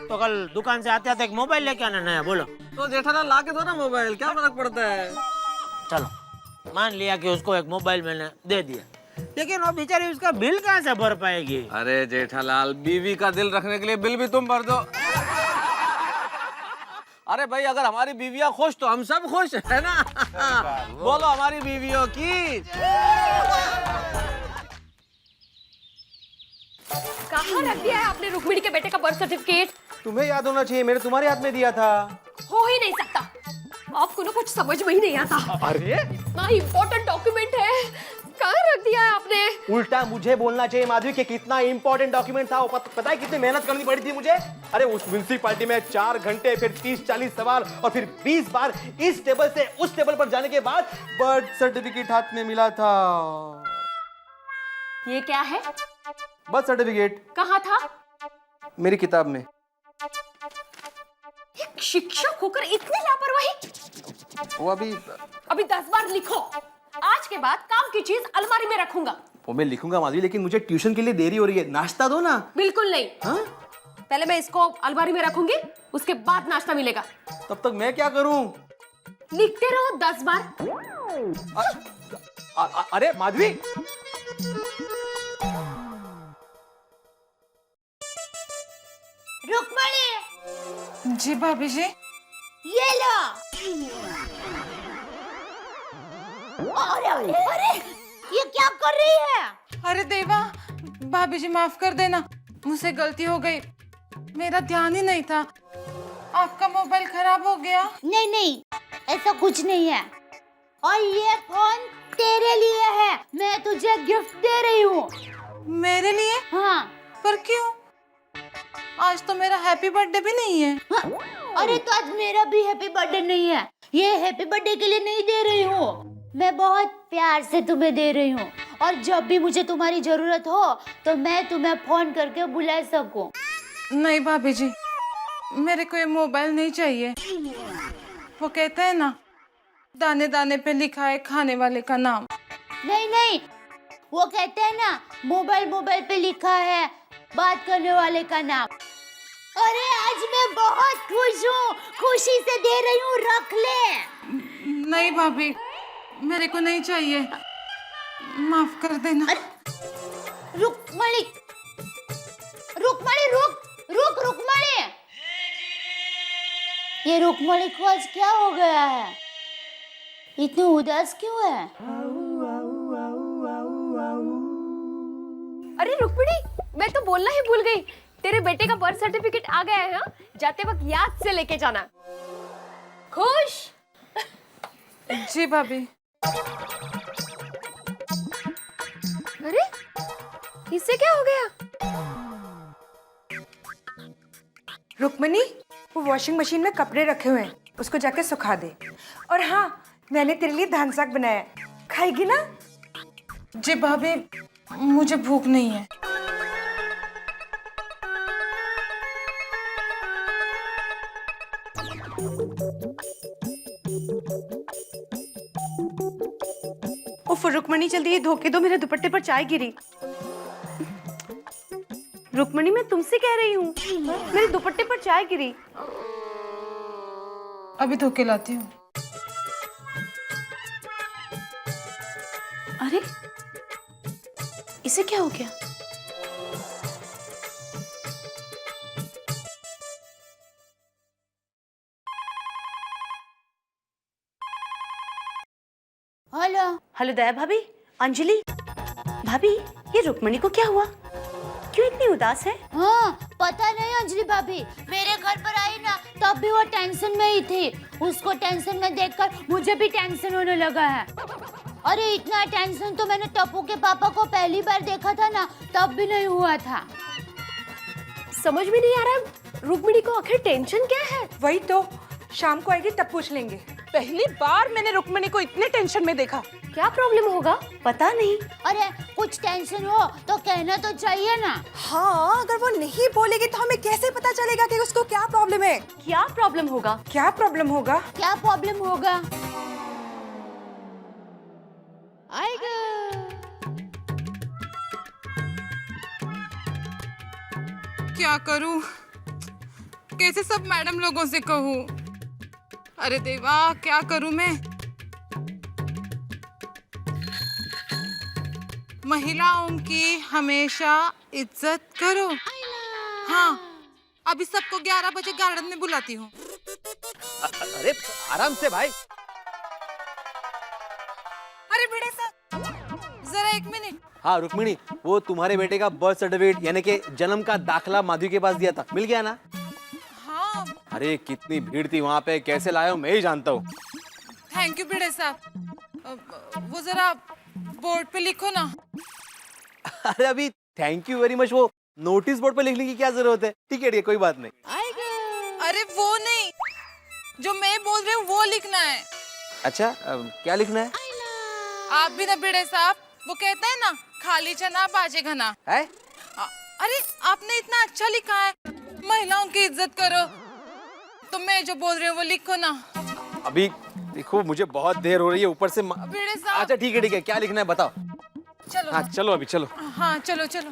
तो कल दुकान से आते एक मोबाइल लेके आना नया। बोलो तो जेठालाल ला के दो ना मोबाइल, क्या फर्क पड़ता है? चलो, मान लिया कि उसको एक मोबाइल मैंने दे दिया, लेकिन वो बेचारी उसका बिल कहाँ से भर पाएगी? अरे जेठालाल, बीवी का दिल रखने के लिए बिल भी तुम भर दो। अरे भाई, अगर हमारी बीवियां खुश तो हम सब खुश है ना। बोलो हमारी बीवियों की। कहाँ रख दिया है आपने रुक्मिणी के बेटे का बर्थ सर्टिफिकेट? तुम्हें याद होना चाहिए, मैंने तुम्हारे हाथ में दिया था। हो ही नहीं सकता, आपको ना कुछ समझ में ही नहीं आता। अरे इतना इम्पोर्टेंट डॉक्यूमेंट है, कहाँ रख दिया है आपने। उल्टा मुझे बोलना चाहिए माधवी कि कितना इंपॉर्टेंट डॉक्यूमेंट था वो। पता है कितनी मेहनत करनी पड़ी थी मुझे। अरे उस म्युनिसिपैलिटी में 4 घंटे, फिर 30-40 सवाल और फिर 20 बार इस टेबल से उस टेबल पर जाने के बाद बर्थ सर्टिफिकेट हाथ में मिला था। ये क्या है? Birth certificate. कहाँ था? मेरी किताब में। एक शिक्षक होकर इतनी लापरवाही। वो अभी 10 बार लिखो। आज के बाद काम की चीज अलमारी में रखूंगा। वो मैं लिखूंगा माधवी, लेकिन मुझे ट्यूशन के लिए देरी हो रही है। नाश्ता दो ना। बिल्कुल नहीं। हाँ? पहले मैं इसको अलमारी में रखूंगी, उसके बाद नाश्ता मिलेगा। तब तक मैं क्या करूं? लिखते रहो 10 बार। अरे माधवी, रुक्मणी, जी भाभी जी। ये लो। अरे अरे अरे, ये क्या कर रही है? अरे देवा, भाभी जी माफ कर देना, मुझसे गलती हो गई, मेरा ध्यान ही नहीं था। आपका मोबाइल खराब हो गया। नहीं नहीं, ऐसा कुछ नहीं है। और ये फोन तेरे लिए है, मैं तुझे गिफ्ट दे रही हूँ। मेरे लिए? हाँ। पर क्यों? आज तो मेरा हैप्पी बर्थडे भी नहीं है। हाँ? अरे तो आज मेरा भी हैप्पी बर्थडे नहीं है। ये हैप्पी बर्थडे के लिए नहीं दे रही हूँ, मैं बहुत प्यार से तुम्हें दे रही हूँ। और जब भी मुझे तुम्हारी जरूरत हो तो मैं तुम्हें फोन करके बुला सकूं। नहीं भाभी जी, मेरे को ये मोबाइल नहीं चाहिए। वो कहते हैं ना, दाने दाने पे लिखा है खाने वाले का नाम। नहीं नहीं, वो कहते हैं ना, मोबाइल मोबाइल पे लिखा है बात करने वाले का नाम। अरे आज मैं बहुत खुश हूँ, खुशी से दे रही हूँ, रख ले। नहीं भाभी, मेरे को नहीं चाहिए, माफ कर देना। रुक्मणी, रुक्मणी, रुक रुक रुक्मणी। ये रुक्मणी को आज क्या हो गया है? इतनी उदास क्यों है? अरे रुक्मिणी, मैं तो बोलना ही भूल गई, तेरे बेटे का बर्थ सर्टिफिकेट आ गया है। हाँ? जाते वक्त याद से लेके जाना। खुश? जी भाभी। अरे इससे क्या हो गया? रुक्मणी, वो वॉशिंग मशीन में कपड़े रखे हुए हैं, उसको जाके सुखा दे। और हाँ, मैंने तेरे लिए धान साग बनाया है, खाएगी ना? जी भाभी, मुझे भूख नहीं है। उफ रुक्मणी, जल्दी ये धो के दो, मेरे दुपट्टे पर चाय गिरी। रुक्मणी, मैं तुमसे कह रही हूँ, मेरे दुपट्टे पर चाय गिरी। अभी धो के लाती हूँ। अरे इसे क्या हो गया? हेलो। हेलो दया भाभी। अंजलि भाभी, ये रुक्मणी को क्या हुआ? क्यों इतनी उदास है? हाँ, पता नहीं अंजलि भाभी, मेरे घर पर आई ना तब भी वो टेंशन में ही थी। उसको टेंशन में देखकर मुझे भी टेंशन होने लगा है। अरे इतना टेंशन तो मैंने टप्पू के पापा को पहली बार देखा था ना, तब भी नहीं हुआ था। समझ में नहीं आ रहा रुक्मिणी को आखिर टेंशन क्या है? वही तो, शाम को आएगी तब पूछ लेंगे। पहली बार मैंने रुक्मिणी को इतने टेंशन में देखा। क्या प्रॉब्लम होगा? पता नहीं। अरे कुछ टेंशन हो तो कहना तो चाहिए ना। हाँ, अगर वो नहीं बोलेगी तो हमें कैसे पता चलेगा कि उसको क्या प्रॉब्लम है? क्या प्रॉब्लम होगा? क्या प्रॉब्लम होगा? क्या प्रॉब्लम होगा? क्या करूं? कैसे सब मैडम लोगों से कहूं? अरे देवा, क्या करूं मैं? महिलाओं की हमेशा इज्जत करो। हाँ, अभी सबको 11 बजे गार्डन में बुलाती हूँ। अरे आराम से भाई। अरे बेटे सर, जरा 1 मिनट। हाँ रुक्मिणी, वो तुम्हारे बेटे का बर्थ सर्टिफिकेट यानी कि जन्म का दाखला माधवी के पास दिया था, मिल गया ना? हाँ। अरे कितनी भीड़ थी वहाँ पे, कैसे लाया हूँ मैं ही जानता हूँ। थैंक यू बेटे साहब। वो जरा बोर्ड पे लिखो ना। अरे अभी थैंक यू वेरी मच वो नोटिस बोर्ड पे लिखने की क्या जरूरत है? ठीक है कोई बात नहीं। अरे वो नहीं, जो मैं बोल रही हूँ वो लिखना है। अच्छा क्या लिखना है? आप भी ना भिड़े साहब, वो कहते हैं ना खाली चना बाजे घना है? अरे आपने इतना अच्छा लिखा है, महिलाओं की इज्जत करो। तो मैं जो बोल रही हूँ वो लिखो ना। अभी देखो मुझे बहुत देर हो रही है, ऊपर से भिड़े साहब। अच्छा ठीक है क्या लिखना है बताओ। चलो हाँ चलो अभी चलो। हाँ चलो चलो।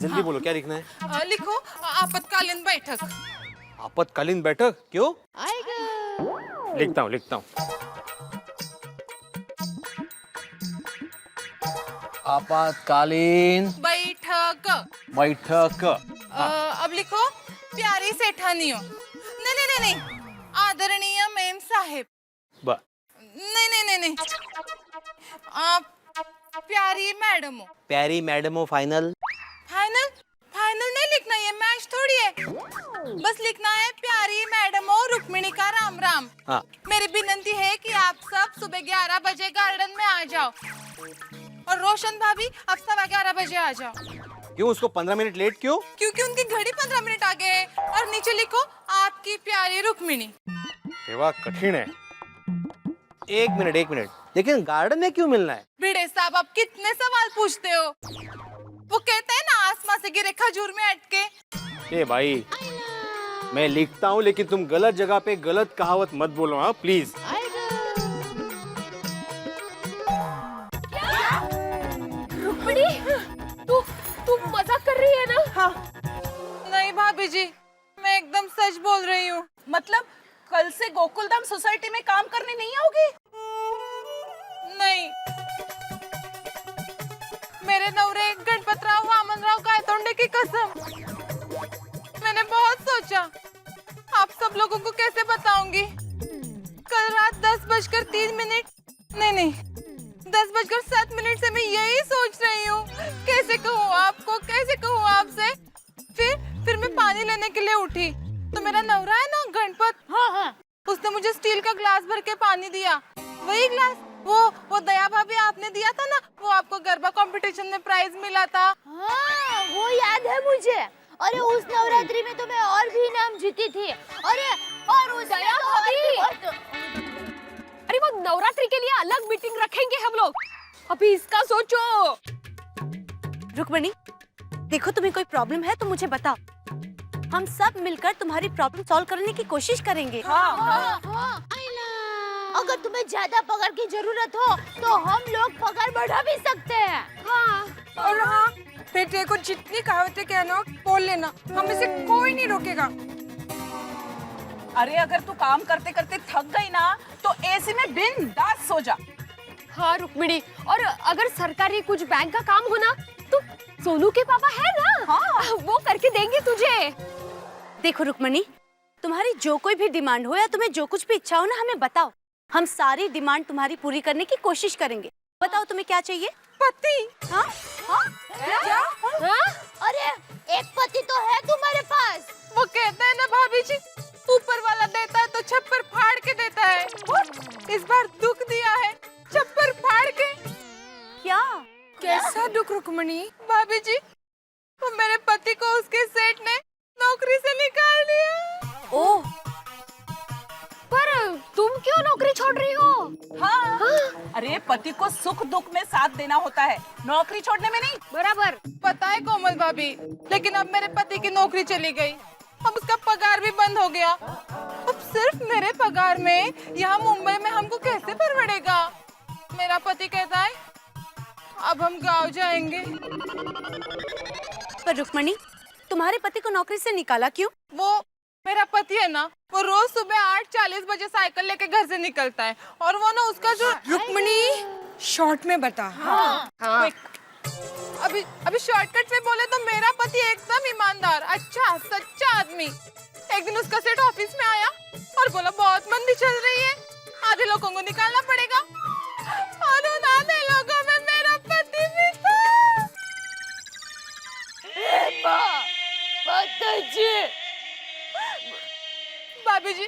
जल्दी बोलो क्या लिखना है? लिखो आपातकालीन बैठक। आपातकालीन बैठक? क्यों? लिखता हूँ। आपातकालीन बैठक। अब लिखो प्यारी सेठानियों। नहीं, आदरणीय मेम साहेब। नहीं, आप प्यारी मैडमो। प्यारी मैडमो फाइनल नहीं लिखना, ये मैच थोड़ी है। बस लिखना है प्यारी मैडम और रुक्मिणी का राम राम। हाँ। मेरी विनती है कि आप सब सुबह 11 बजे गार्डन में आ जाओ, और रोशन भाभी आप 11:15 बजे आ जाओ। क्यों उसको 15 मिनट लेट क्यों? क्योंकि उनकी घड़ी 15 मिनट आगे है। और नीचे लिखो आपकी प्यारी रुक्मिणी। सेवा कठिन है। एक मिनट, लेकिन गार्डन में क्यों मिलना है? भिड़े साहब आप कितने सवाल पूछते हो? वो कहते हैं ना आसमान से गिरे खजूर में अटके। ए भाई मैं लिखता हूँ, लेकिन तुम गलत जगह पे गलत कहावत मत बोलो। हाँ प्लीज। रुक्मिणी, तू मजाक कर रही है ना? हाँ। नहीं भाभी जी, मैं एकदम सच बोल रही हूँ। मतलब कल से गोकुलधाम सोसाइटी में काम करने नहीं आओगी? नहीं, मेरे नवरे गणपतराव वामनराव गायतोंडे की कसम, मैंने बहुत सोचा आप सब लोगों को कैसे बताऊंगी। कल रात 10:03 नहीं 10:07 से मैं यही सोच रही हूँ कैसे कहूँ आपको, कैसे कहूँ आपसे। फिर मैं पानी लेने के लिए उठी तो मेरा नवरा है ना गणपत, हाँ, उसने मुझे स्टील का ग्लास भर के पानी दिया। वही ग्लास वो दया भाभी आपने दिया था ना, वो आपको गरबा कंपटीशन में प्राइज मिला था। हाँ, वो याद है मुझे। अरे उस नवरात्रि में तो मैं और भी इनाम जीती थी। अरे और उस दया भाभी, अरे वो नवरात्रि के लिए अलग मीटिंग रखेंगे हम लोग, अभी इसका सोचो। रुक्मिणी, देखो तुम्हें कोई प्रॉब्लम है तो मुझे बताओ, हम सब मिलकर तुम्हारी प्रॉब्लम सॉल्व करने की कोशिश करेंगे। हाँ। अगर तुम्हें ज्यादा पगार की जरूरत हो तो हम लोग पगार बढ़ा भी सकते हैं। हाँ, और हाँ बेटे को जितनी कहावतें कहना बोल लेना, हमें से कोई नहीं रोकेगा। अरे अगर तू काम करते करते थक गई ना तो एसी में बिंदास सो जा। हाँ रुक्मिणी, और अगर सरकारी कुछ बैंक का काम हो ना तो सोनू के पापा है ना, हाँ, वो करके देंगे तुझे। देखो रुक्मिणी, तुम्हारी जो कोई भी डिमांड हो या तुम्हें जो कुछ भी इच्छा हो ना, हमें बताओ, हम सारी डिमांड तुम्हारी पूरी करने की कोशिश करेंगे। बताओ तुम्हें क्या चाहिए? पति। हाँ? क्या? हाँ? अरे एक पति तो है तुम्हारे पास। वो कहते हैं ना भाभी जी, ऊपर वाला देता है तो छप्पर फाड़ के देता है। इस बार दुख दिया है, छप्पर फाड़ के। क्या? कैसा दुख रुक्मिणी? भाभी जी, वो मेरे पति को उसके सेठ ने नौकरी से निकाल दिया। ओह, पर तुम क्यों नौकरी छोड़ रही हो? हाँ। अरे पति को सुख दुख में साथ देना होता है, नौकरी छोड़ने में नहीं। बराबर। पता है कोमल भाभी, लेकिन अब मेरे पति की नौकरी चली गई, अब उसका पगार भी बंद हो गया। अब सिर्फ मेरे पगार में यहाँ मुंबई में हमको कैसे परवड़ेगा? मेरा पति कहता है अब हम गाँव जाएंगे। पर रुक्मिणी, तुम्हारे पति को नौकरी से निकाला क्यों? वो मेरा पति है ना, वो रोज सुबह 8:40 बजे साइकिल लेके घर से निकलता है, और वो ना उसका जो रुक्मिणी शॉर्ट में बता। हाँ। अभी शॉर्टकट में बोले तो मेरा पति एकदम ईमानदार, अच्छा सच्चा आदमी। एक दिन उसका सेठ ऑफिस में आया और बोला बहुत मंदी चल रही है, आधे लोगों को निकालना पड़ेगा, और उन आधे लोगों में मेरा पति भी था। भाभी जी,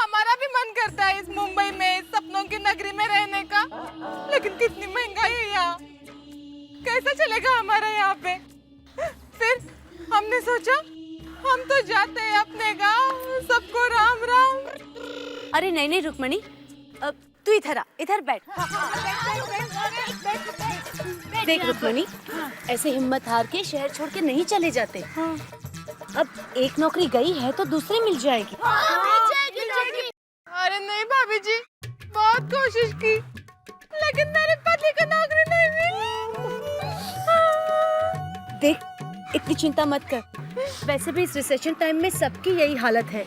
हमारा भी मन करता है इस मुंबई में, इस सपनों की नगरी में रहने का, लेकिन कितनी महंगाई है यहाँ, कैसा चलेगा हमारा यहाँ पे। फिर हमने सोचा हम तो जाते हैं अपने गांव, सबको राम राम। अरे नहीं नहीं रुक्मणी, अब तू इधर आ, इधर बैठ। देख रुक्मणी, ऐसे हिम्मत हार के शहर छोड़ के नहीं चले जाते। अब एक नौकरी गई है तो दूसरी मिल जाएगी। अरे नहीं भाभी जी, बहुत कोशिश की, लेकिन मेरे पति को नौकरी नहीं मिली। देख, इतनी चिंता मत कर। वैसे भी इस रिसेशन टाइम में सबकी यही हालत है।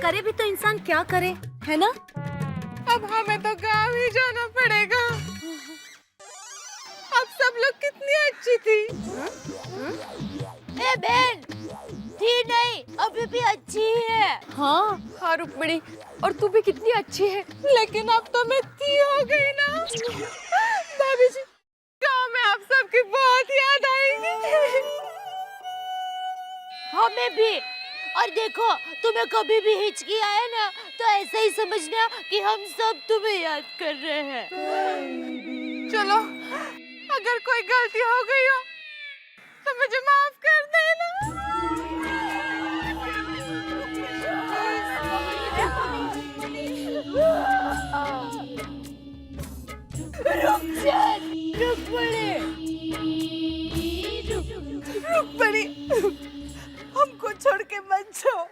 करे भी तो इंसान क्या करे, है ना? अब हमें तो गाँव ही जाना पड़ेगा। अब सब लोग कितनी अच्छी थी। ए बहन, थी नहीं, अभी भी अच्छी है। हाँ हाँ रुक्मिणी, और तू भी कितनी अच्छी है। लेकिन अब तो मैं थी हो गई ना। भाभी जी, गाँव में आप सबकी बहुत याद आएगी। हमें भी। और देखो, तुम्हें कभी भी हिचकी आए ना तो ऐसा ही समझना कि हम सब तुम्हें याद कर रहे हैं। चलो, अगर कोई गलती हो गई हो तो मुझे माफ कर देना। रुक्मणी, हमको छोड़ के मत जाओ।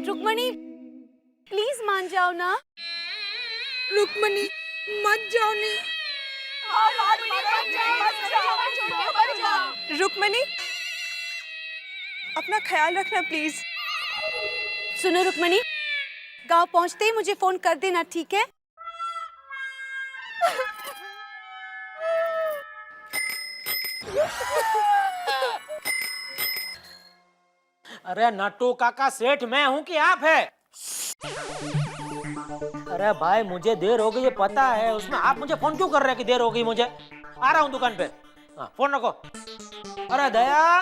रुक्मणी, प्लीज मान जाओ ना। रुक्मणी, मत जाओ नहीं। रुक्मणी, अपना ख्याल रखना प्लीज। सुनो रुक्मणी, गांव पहुंचते ही मुझे फोन कर देना, ठीक है? अरे नट्टू काका, सेठ मैं हूँ कि आप है? अरे भाई, मुझे देर हो गई है पता है, उसमें आप मुझे फोन क्यों कर रहे हैं कि देर हो गई? मुझे आ रहा हूँ दुकान पे। हाँ, फोन रखो। अरे दया,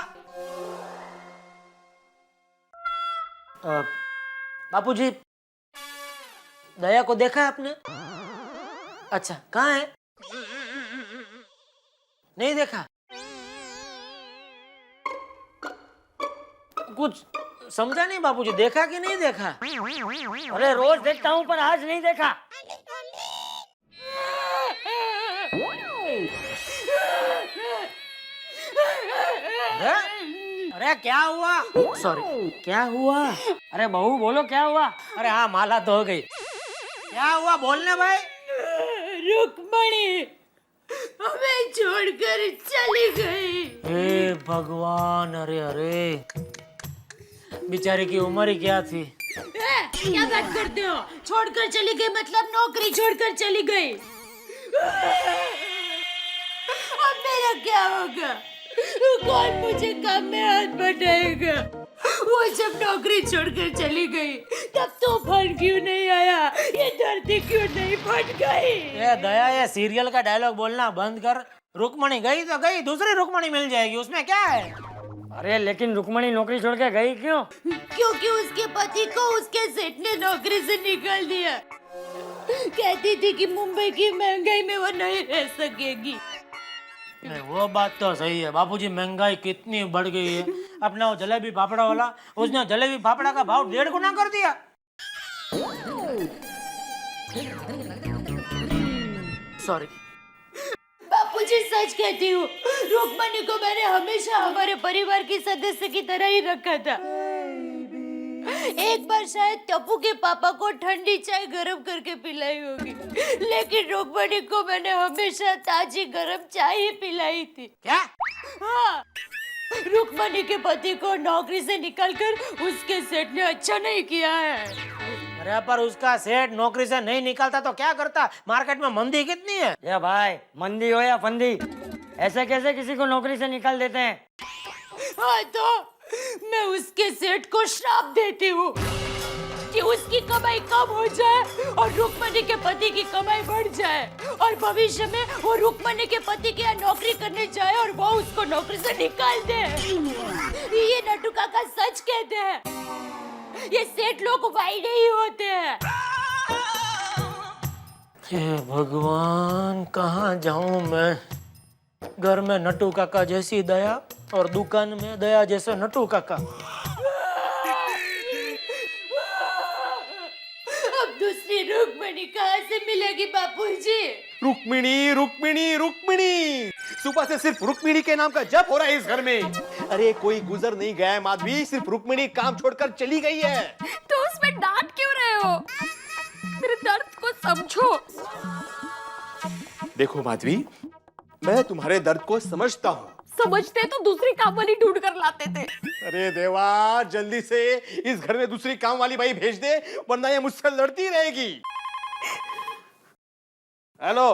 बापूजी, दया को देखा है आपने? अच्छा, कहाँ है? नहीं देखा? कुछ समझा नहीं बापूजी, देखा कि नहीं देखा? अरे रोज देखता हूँ पर आज नहीं देखा। अरे क्या हुआ? सॉरी, क्या हुआ? अरे बहू बोलो क्या हुआ? अरे हाँ, माला तो हो गई। क्या हुआ बोलने भाई? रुक्मणी हमें छोड़कर चली गई। हे भगवान, अरे अरे, बेचारी की उम्र ही क्या थी? क्या बात करते हो? छोड़कर चली गई मतलब नौकरी छोड़कर चली गई। अब मेरा क्या होगा? कौन मुझे काम में हाथ बटाएगा? वो जब नौकरी छोड़कर चली गई तब तूफान क्यों नहीं आया? ये धरती क्यों नहीं फट गई? ये दया, ये सीरियल का डायलॉग बोलना बंद कर। रुक्मणी गई तो गई, दूसरी रुक्मणी मिल जाएगी, उसमें क्या है? अरे लेकिन रुक्मणी नौकरी छोड़ के गई क्यों? क्योंकि उसके पति को उसके सेठ ने नौकरी से निकाल दिया। कहती थी कि मुंबई की महंगाई में वो नहीं रह सकेगी। नहीं, वो बात तो सही है बापूजी, महंगाई कितनी बढ़ गई है। अपना वो जलेबी फाफड़ा वाला, उसने जलेबी फाफड़ा का भाव 1.5 गुना कर दिया। सॉरी बापूजी, सच कहती हूँ, रुक्मणी को मैंने हमेशा हमारे परिवार की सदस्य की तरह ही रखा था। एक बार शायद टप्पू के पापा को ठंडी चाय गरम करके पिलाई होगी, लेकिन रुक्मणी को मैंने हमेशा ताजी गरम चाय ही पिलाई थी। क्या? हाँ, रुक्मणी के पति को नौकरी से निकालकर उसके सेठ ने अच्छा नहीं किया है। अरे पर उसका सेठ नौकरी से नहीं निकालता तो क्या करता? मार्केट में मंदी कितनी है। ये भाई, मंदी हो या फंदी, ऐसे कैसे किसी को नौकरी से निकाल देते हैं? हाँ, तो मैं उसके सेठ को श्राप देती हूँ कि उसकी कमाई कम हो जाए और रुक्मणी के पति की कमाई बढ़ जाए, और भविष्य में वो रुक्मणी के पति के यहाँ नौकरी करने जाए और वो उसको नौकरी से निकाल दे। ये नट्टू काका सच कहते हैं। ये सेठ लोग भाई नहीं होते हैं। हे भगवान, कहाँ जाऊं मैं? घर में नट्टू काका जैसी दया और दुकान में दया जैसे नट्टू काका। अब दूसरी रुक्मिणी कहाँ से मिलेगी बापूजी? रुक्मिणी रुक्मिणी रुक्मिणी, सुबह से सिर्फ रुक्मिणी के नाम का जप हो रहा है इस घर में। अरे कोई गुजर नहीं गया है माधवी, सिर्फ रुक्मिणी काम छोड़कर चली गई है। तो उसमें डांट क्यों रहे हो? मेरे दर्द को समझो। देखो माधवी, मैं तुम्हारे दर्द को समझता हूँ। समझते तो दूसरी काम वाली ढूंढ कर लाते थे। अरे देवा, जल्दी से इस घर में दूसरी काम वाली बाई भेज दे, वरना ये मुझसे लड़ती रहेगी। हेलो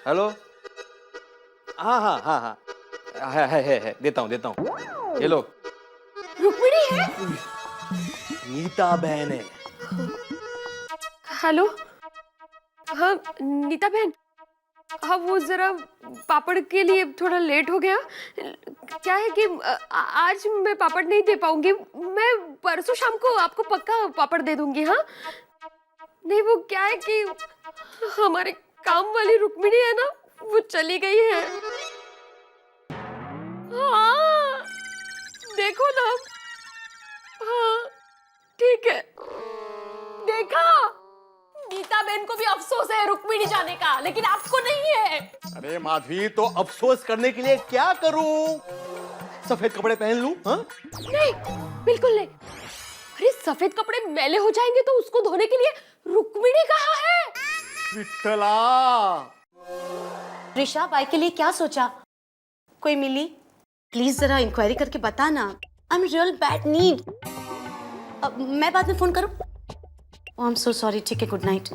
हेलो, हाँ हाँ हाँ हाँ, है, देता हूँ ये लो। रुक्मिणी है? नीता बहन है। हेलो, हाँ नीता बहन, हाँ वो जरा पापड़ के लिए थोड़ा लेट हो गया। क्या है कि आज मैं पापड़ नहीं दे पाऊंगी, मैं परसों शाम को आपको पक्का पापड़ दे दूंगी। हाँ नहीं, वो क्या है कि हमारे काम वाली रुक्मिणी है ना, वो चली गई है। हाँ देखो ना। हाँ ठीक है, देखा, गीता बहन को भी अफसोस है रुक्मिणी जाने का, लेकिन आपको नहीं है। अरे माधवी, तो अफसोस करने के लिए क्या करूं? सफेद कपड़े पहन लूं? हाँ? नहीं, बिल्कुल नहीं। अरे सफेद कपड़े मैले हो जाएंगे तो उसको धोने के लिए रुक्मिणी कहाँ है? विठ्ठला। ऋषा, बाई के लिए क्या सोचा? कोई मिली? प्लीज जरा इंक्वायरी करके बता ना। I am real bad need. मैं बाद में फोन करूं? I am so sorry. ठीक है, गुड नाइट।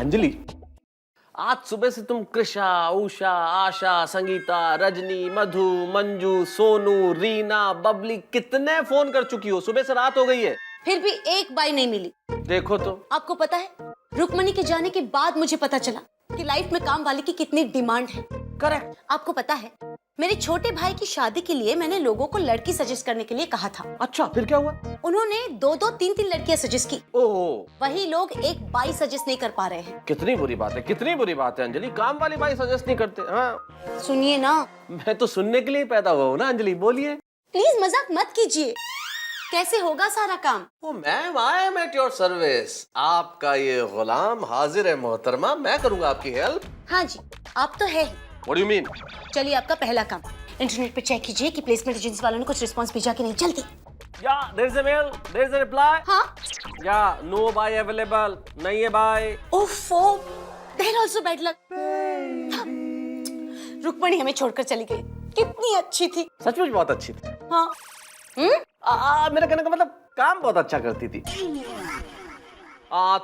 अंजलि, आज सुबह से तुम कृषा, उषा, आशा, संगीता, रजनी, मधु, मंजू, सोनू, रीना, बबली, कितने फोन कर चुकी हो? सुबह से रात हो गई है, फिर भी एक बाई नहीं मिली। देखो तो। आपको पता है, रुक्मिणी के जाने के बाद मुझे पता चला कि लाइफ में काम वाले की कितनी डिमांड है। करेक्ट। आपको पता है, मेरे छोटे भाई की शादी के लिए मैंने लोगों को लड़की सजेस्ट करने के लिए कहा था। अच्छा, फिर क्या हुआ? उन्होंने 2-2, 3-3 लड़कियां सजेस्ट की। ओह, वही लोग एक बाई सजेस्ट नहीं कर पा रहे हैं। कितनी बुरी बात है, कितनी बुरी बात है अंजलि। काम वाली बाई सजेस्ट नहीं करते। हाँ, सुनिए ना। मैं तो सुनने के लिए पैदा हुआ हूँ ना अंजलि, बोलिए। प्लीज मजाक मत कीजिए। कैसे होगा सारा काम? Oh ma'am, I am at your service. आपका ये गुलाम हाजिर है मोहतरमा, मैं करूंगा आपकी हेल्प। हाँ जी, आप तो है ही। What do you mean? चलिए, आपका पहला काम, इंटरनेट पे चेक कीजिए कि प्लेसमेंट एजेंसी वालों ने कुछ रिस्पांस भेजा कि नहीं। जल्दी। Yeah, there is a mail, there is a reply. हाँ? Yeah, no buy available. नहीं है buy. ओफो, then also bad luck. Rukmini हमें छोड़कर चली गई। कितनी अच्छी थी। सचमुच बहुत अच्छी थी। हाँ। मेरा कहने का मतलब काम बहुत अच्छा करती थी।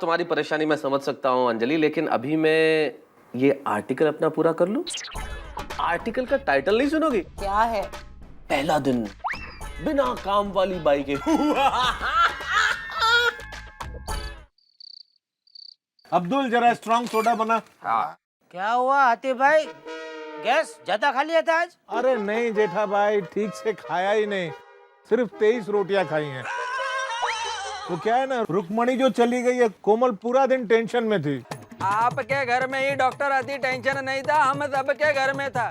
तुम्हारी परेशानी मैं समझ सकता हूँ अंजलि, लेकिन अभी मैं ये आर्टिकल अपना पूरा कर लूं। आर्टिकल का टाइटल नहीं सुनोगी? क्या है? पहला दिन बिना काम वाली बाई के। अब्दुल, जरा स्ट्रॉन्ग सोडा बना। क्या हुआ हाथी भाई, गैस ज्यादा खा लिया था आज? अरे नहीं जेठा भाई, ठीक से खाया ही नहीं, सिर्फ 23 रोटियां खाई हैं। तो क्या है ना, रुक्मिणी जो चली गई है, कोमल पूरा दिन टेंशन में थी। आपके घर में ही डॉक्टर आदि टेंशन नहीं था, हम सबके घर में था।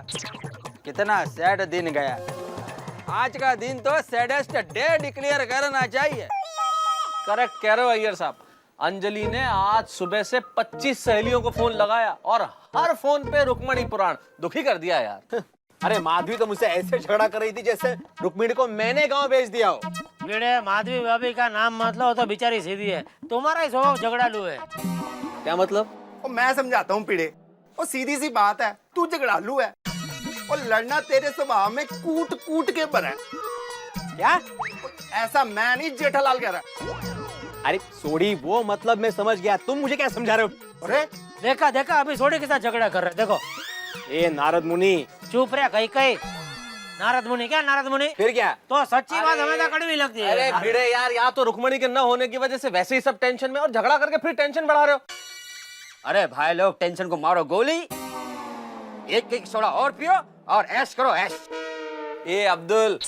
कितना सैड दिन गया। आज का दिन तो सैडेस्ट डे डिक्लेयर करना चाहिए। करेक्ट कह रहे हो अय्यर साहब। अंजलि ने आज सुबह से 25 सहेलियों को फोन लगाया और हर फोन पे रुक्मिणी पुराण दुखी कर दिया यार। अरे माधवी तो मुझसे ऐसे झगड़ा कर रही थी जैसे रुक्मिणी को मैंने गांव भेज दिया हो। लीड़े, माधवी भाभी का नाम मत लो, तो बेचारी सीधी है। तुम्हारा ही स्वभाव झगड़ालू है। क्या मतलब? मैं समझाता हूँ पीड़े, वो सीधी सी बात है, तू झगड़ालू है और लड़ना तेरे स्वभाव में कूट कूट के पर है। क्या? ऐसा मैं नहीं, जेठालाल कह रहा। अरे सोडी, वो मतलब मैं समझ गया, तुम मुझे क्या समझा रहे हो? अरे देखा देखा, अभी सोडी के साथ झगड़ा कर रहे। देखो, ए नारद मुनि, चुप रहे। कहीं कहीं नारद मुनि क्या, नारद मुनि फिर क्या? तो सच्ची बात हमें कड़वी लगती है। अरे भिड़े यार, या तो रुक्मिणी के न होने की वजह से वैसे ही सब टेंशन में, और झगड़ा करके फिर टेंशन बढ़ा रहे हो। अरे भाई लोग, टेंशन को मारो गोली, एक सोडा और पियो और ऐश करो ऐश। ए अब्दुल,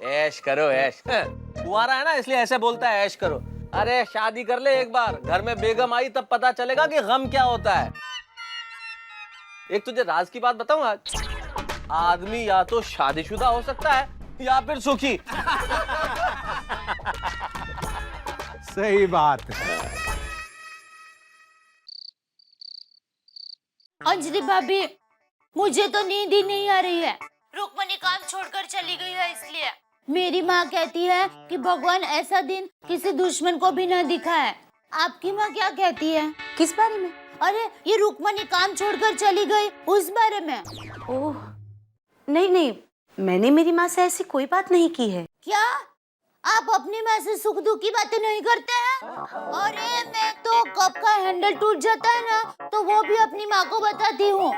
ऐश करो ऐश। कुंवारा है ना इसलिए ऐसे बोलता है ऐश करो। अरे शादी कर ले एक बार, घर में बेगम आई तब पता चलेगा कि गम क्या होता है। एक तुझे राज की बात बताऊं आज, आदमी या तो शादीशुदा हो सकता है या फिर सुखी। सही बात है। अंजलि भाभी, मुझे तो नींद ही नहीं आ रही है। रुक्मणी काम छोड़कर चली गई है इसलिए। मेरी माँ कहती है कि भगवान ऐसा दिन किसी दुश्मन को भी न दिखाए। आपकी माँ क्या कहती है? किस बारे में? अरे ये रुक्मणी काम छोड़कर चली गई उस बारे में। ओह नहीं नहीं, मैंने मेरी माँ से ऐसी कोई बात नहीं की है। क्या आप अपनी माँ से सुख दुख की बातें नहीं करते हैं? अरे मैं तो कप का हैंडल टूट जाता है ना तो वो भी अपनी माँ को बताती हूँ।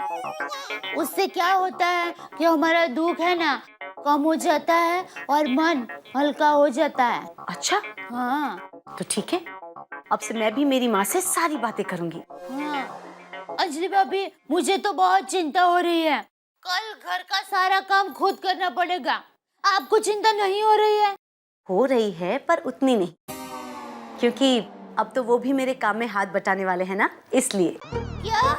उससे क्या होता है कि हमारा दुख है ना कम हो जाता है और मन हल्का हो जाता है। अच्छा हाँ तो ठीक है, अब से मैं भी मेरी माँ से सारी बातें करूंगी। हाँ अंजलि भाभी, मुझे तो बहुत चिंता हो रही है। कल घर का सारा काम खुद करना पड़ेगा। आपको चिंता नहीं हो रही है? हो रही है पर उतनी नहीं, क्योंकि अब तो वो भी मेरे काम में हाथ बटाने वाले हैं ना, इसलिए। क्या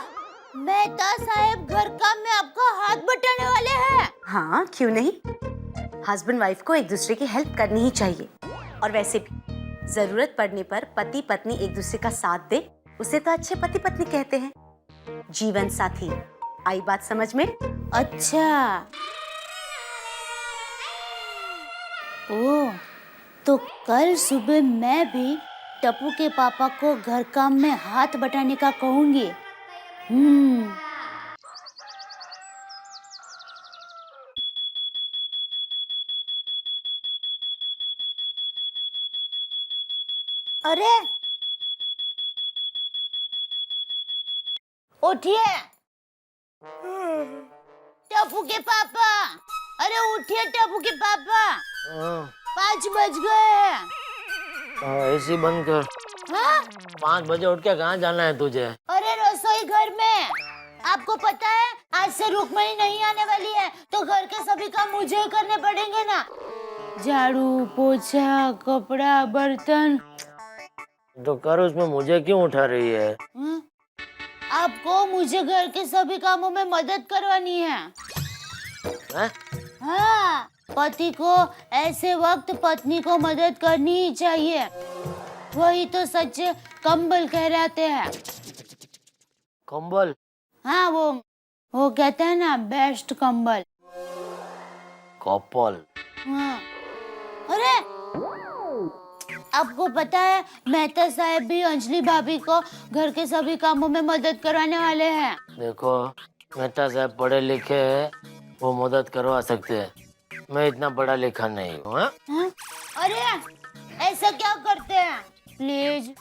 मेहता साहब घर काम में आपका हाथ बटाने वाले हैं? हाँ क्यों नहीं, हस्बैंड वाइफ को एक दूसरे की हेल्प करनी ही चाहिए। और वैसे भी जरूरत पड़ने पर पति पत्नी एक दूसरे का साथ दे उसे तो अच्छे पति पत्नी कहते हैं, जीवन साथी। आई बात समझ में? अच्छा ओह, तो कल सुबह मैं भी टप्पू के पापा को घर काम में हाथ बटाने का कहूंगी। अरे उठिए टप्पू के पापा, अरे उठिए टप्पू के पापा, 5 बज गए। एसी बंद कर। हाँ? 5 बजे उठ के कहाँ जाना है तुझे? अरे रसोई घर में। आपको पता है आज से रुक्मणी नहीं आने वाली है तो घर के सभी काम मुझे ही करने पड़ेंगे ना। झाड़ू पोछा कपड़ा बर्तन। तो कर, उसमें मुझे क्यों उठा रही है? आपको मुझे घर के सभी कामों में मदद करवानी है। हाँ, पति को ऐसे वक्त पत्नी को मदद करनी ही चाहिए। वही तो सच्चे कंबल कहलाते हैं। कंबल? हाँ वो कहते हैं ना बेस्ट कंबल। कपल? हाँ। अरे आपको पता है मेहता साहब भी अंजलि भाभी को घर के सभी कामों में मदद करवाने वाले हैं। देखो मेहता साहब पढ़े लिखे हैं, वो मदद करवा सकते हैं। मैं इतना पढ़ा लिखा नहीं हूँ। अरे ऐसा क्या करते हैं? प्लीज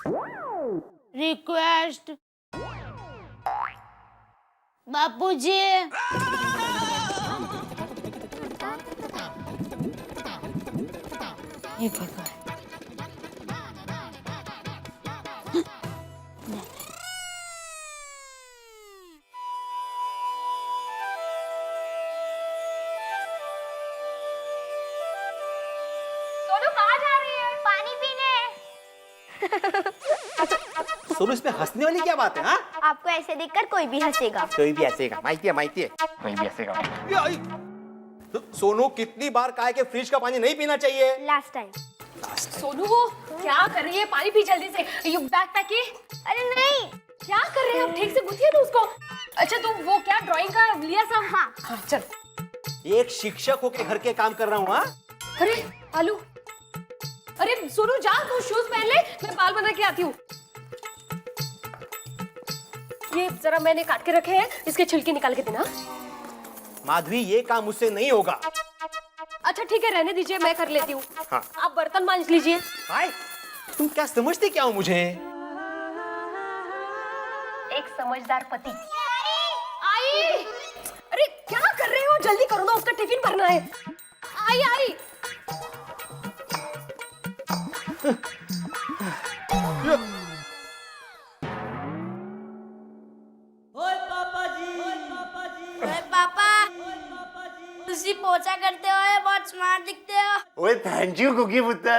रिक्वेस्ट बापूजी। ये भगवान। सोनू कहाँ जा रही है? पानी पीने। सोनू, इसमें हंसने वाली क्या बात है? हाँ, आपको ऐसे देखकर कोई भी हंसेगा। कोई भी हंसेगा, माइती है कोई भी हंसेगा। तो सोनू, कितनी बार कहा है कि फ्रिज का पानी नहीं पीना चाहिए? Last time. सोनू वो क्या कर रही है? पानी पी जल्दी से। यू बैग पैक की? अरे नहीं, क्या कर रहे हैं हम? ठीक से गुथिए तो उसको। अच्छा तुम वो क्या ड्राइंग का लिया सब? हाँ चल। एक शिक्षक होके घर के काम कर रहा हूँ। हाँ, अरे आलू, अरे सोनू जा, तू शूज पहन ले, मैं बाल बना के आती हूँ। ये जरा मैंने काट के रखे हैं, इसके छिलके निकाल के देना। माधवी, ये काम मुझसे नहीं होगा। अच्छा ठीक है, रहने दीजिए, मैं कर लेती हूँ। हाँ। आप बर्तन मांज लीजिए। हाय, तुम क्या समझती क्या हो मुझे? एक समझदार पति। आई, अरे क्या कर रहे हो? जल्दी करो ना, उसका टिफिन भरना है। आई आई। पापा, तुसी पोछा करते हो, बहुत स्मार्ट दिखते हो। ओए थैंक यू कुकी पुत्र।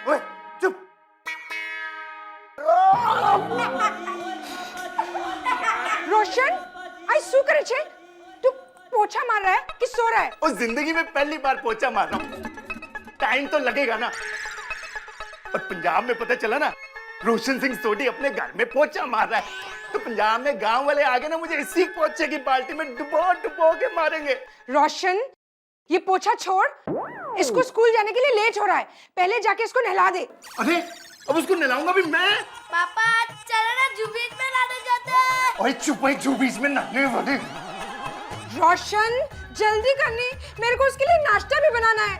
ओए चुप। रोशन, आई શું કરે છે? तू पोछा मार रहा है कि सो रहा है? और जिंदगी में पहली बार पोछा मार रहा हूँ। टाइम तो लगेगा ना। और पंजाब में पता चला ना रोशन सिंह सोढ़ी अपने घर में पोछा मार रहा है, तो पंजाब में गांव वाले आगे ना मुझे इसी पोछे की बाल्टी में डुबो डुबो के मारेंगे। रोशन, ये पोछा छोड़, इसको स्कूल जाने के लिए लेट हो रहा है, पहले जाके इसको नहला दे। अरे अब उसको नहलाऊंगा भी मैं? पापा चलो ना जू बीच में नहाने जाते हैं। ओए चुप है, जू बीच में नहाने वाले। रोशन जल्दी करनी, मेरे को उसके लिए नाश्ता भी बनाना है,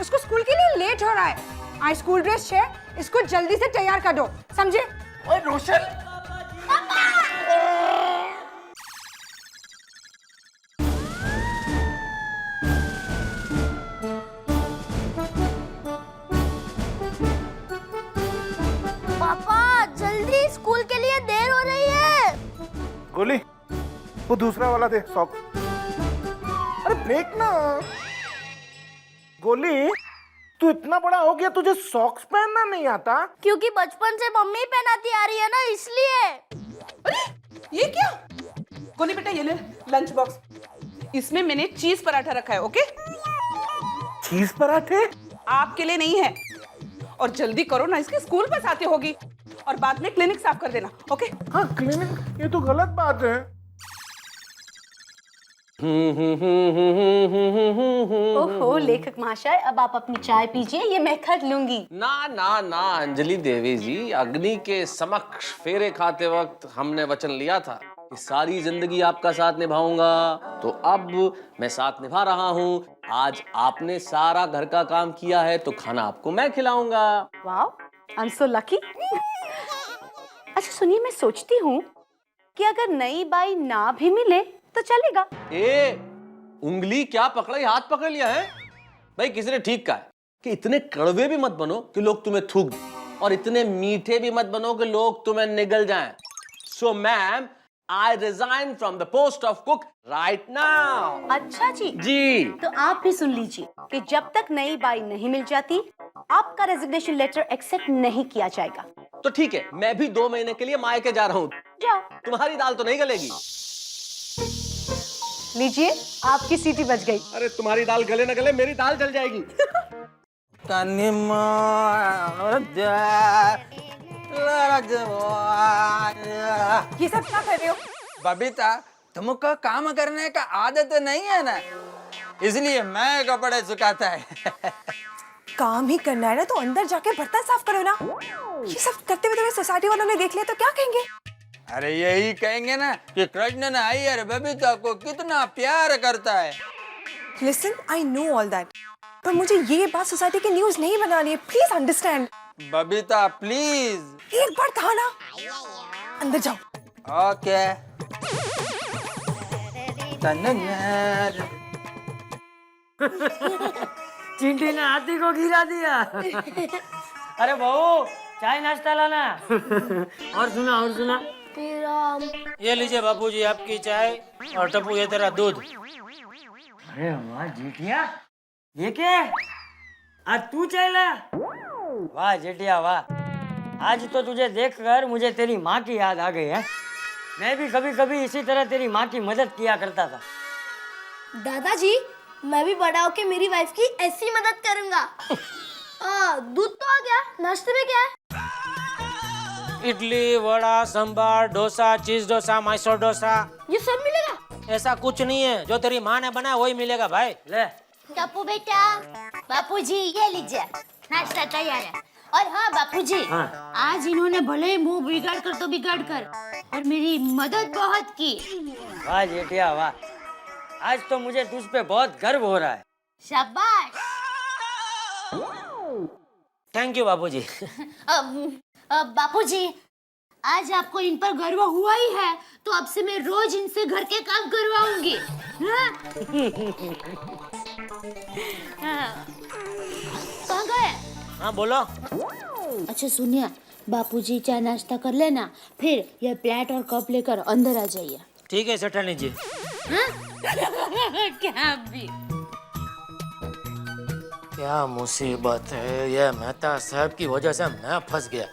उसको स्कूल के लिए लेट हो रहा है। आज स्कूल ड्रेस है, इसको जल्दी से तैयार कर दो, समझे? ओए रोशन, पापा जल्दी, स्कूल के लिए देर हो रही है। गोली, वो दूसरा वाला दे सॉक। अरे फेंक ना। गोली, तू इतना बड़ा हो गया, तुझे सॉक्स पहनना नहीं आता? क्योंकि बचपन से मम्मी पहनाती आ रही है ना, इसलिए। अरे ये क्या? गोली बेटा ये ले लंच बॉक्स, इसमें मैंने चीज पराठा रखा है। ओके? चीज पराठे? आपके लिए नहीं है। और जल्दी करो ना, इसके स्कूल बस आती होगी। और बाद में क्लिनिक साफ कर देना। ओके? हाँ क्लिनिक, ये तो गलत बात है। ओहो लेखक महाशय, अब आप अपनी चाय पीजिए, ये मैं कर लूंगी। ना ना ना अंजलि देवी जी, अग्नि के समक्ष फेरे खाते वक्त हमने वचन लिया था कि सारी जिंदगी आपका साथ निभाऊंगा, तो अब मैं साथ निभा रहा हूँ। आज आपने सारा घर का काम किया है तो खाना आपको मैं खिलाऊंगा। Wow, I am so lucky. अच्छा सुनिए, मैं सोचती हूँ कि अगर नई बाई ना भी मिले तो चलेगा। ए, उंगली क्या पकड़ा, हाथ पकड़ लिया है? भाई किसी ने ठीक कहा है कि इतने कड़वे भी मत बनो कि लोग तुम्हें थूक दें, और इतने मीठे भी मत बनो कि लोग तुम्हें निगल जाएं। So ma'am, I resign from the post of cook right now. अच्छा जी। जी। तो आप भी सुन लीजिए कि जब तक नई बाई नहीं मिल जाती, आपका रेजिग्नेशन लेटर एक्सेप्ट नहीं किया जाएगा। तो ठीक है, मैं भी 2 महीने के लिए मायके जा रहा हूँ। जाओ। तुम्हारी दाल तो नहीं गलेगी। लीजिए, आपकी सीटी बच गई। अरे तुम्हारी दाल गले न गले, मेरी दाल जल जाएगी। ये सब क्या कर रहे हो? बबीता, तुमको काम करने का आदत नहीं है ना, इसलिए मैं कपड़े सुखाता है। काम ही करना है ना, तो अंदर जाके बर्तन साफ करो ना। ये सब करते हुए तुम्हें सोसाइटी वालों ने देख लिया तो क्या कहेंगे? अरे यही कहेंगे ना कि कृष्ण ने अय्यर बबीता को कितना प्यार करता है। Listen, I know all that, पर मुझे ये बात सोसाइटी की न्यूज़ नहीं बनानी है, प्लीज अंडरस्टैंड। बबीता प्लीज। एक बार था ना, अंदर जाओ। ओके। चींटी ने हाथी को गिरा दिया। अरे बहू, चाय नाश्ता लाना। और सुना। ये लीजिए बापूजी आपकी चाय, और टप्पू ये तेरा दूध। अरे वाह जेठिया, ये क्या है? आज तू चाय लाया? वाह जेठिया वाह, आज तो तुझे देखकर मुझे तेरी माँ की याद आ गई है। मैं भी कभी कभी इसी तरह तेरी माँ की मदद किया करता था। दादाजी, मैं भी बड़ा होके मेरी वाइफ की ऐसी मदद करूंगा। दूध तो आ गया, नाश्ते में क्या है? इडली, वड़ा, सांभर, डोसा, चीज डोसा, मैसूर डोसा। ये सब मिलेगा? ऐसा कुछ नहीं है, जो तेरी माँ ने बनाया वही मिलेगा भाई। ले टप्पू बेटा, बापूजी ये लीजिए, नाश्ता तैयार है। और हाँ बापूजी, आज इन्होंने भले ही मुंह बिगाड़ कर तो बिगाड़ कर, और मेरी मदद बहुत की। वाह जेठिया वाह, आज तो मुझे तुझ पे बहुत गर्व हो रहा है। शाबाश। थैंक यू बापूजी। बापूजी, आज आपको इन पर गर्व हुआ ही है, तो अब से मैं रोज इनसे घर के काम करवाऊंगी। कहाँ गए? हाँ बोलो। अच्छा सुनिए, बापूजी चाय नाश्ता कर लेना, फिर ये प्लेट और कप लेकर अंदर आ जाइए। ठीक है सेठानी जी। क्या भी? क्या मुसीबत है, ये मेहता साहब की वजह से मैं फंस गया।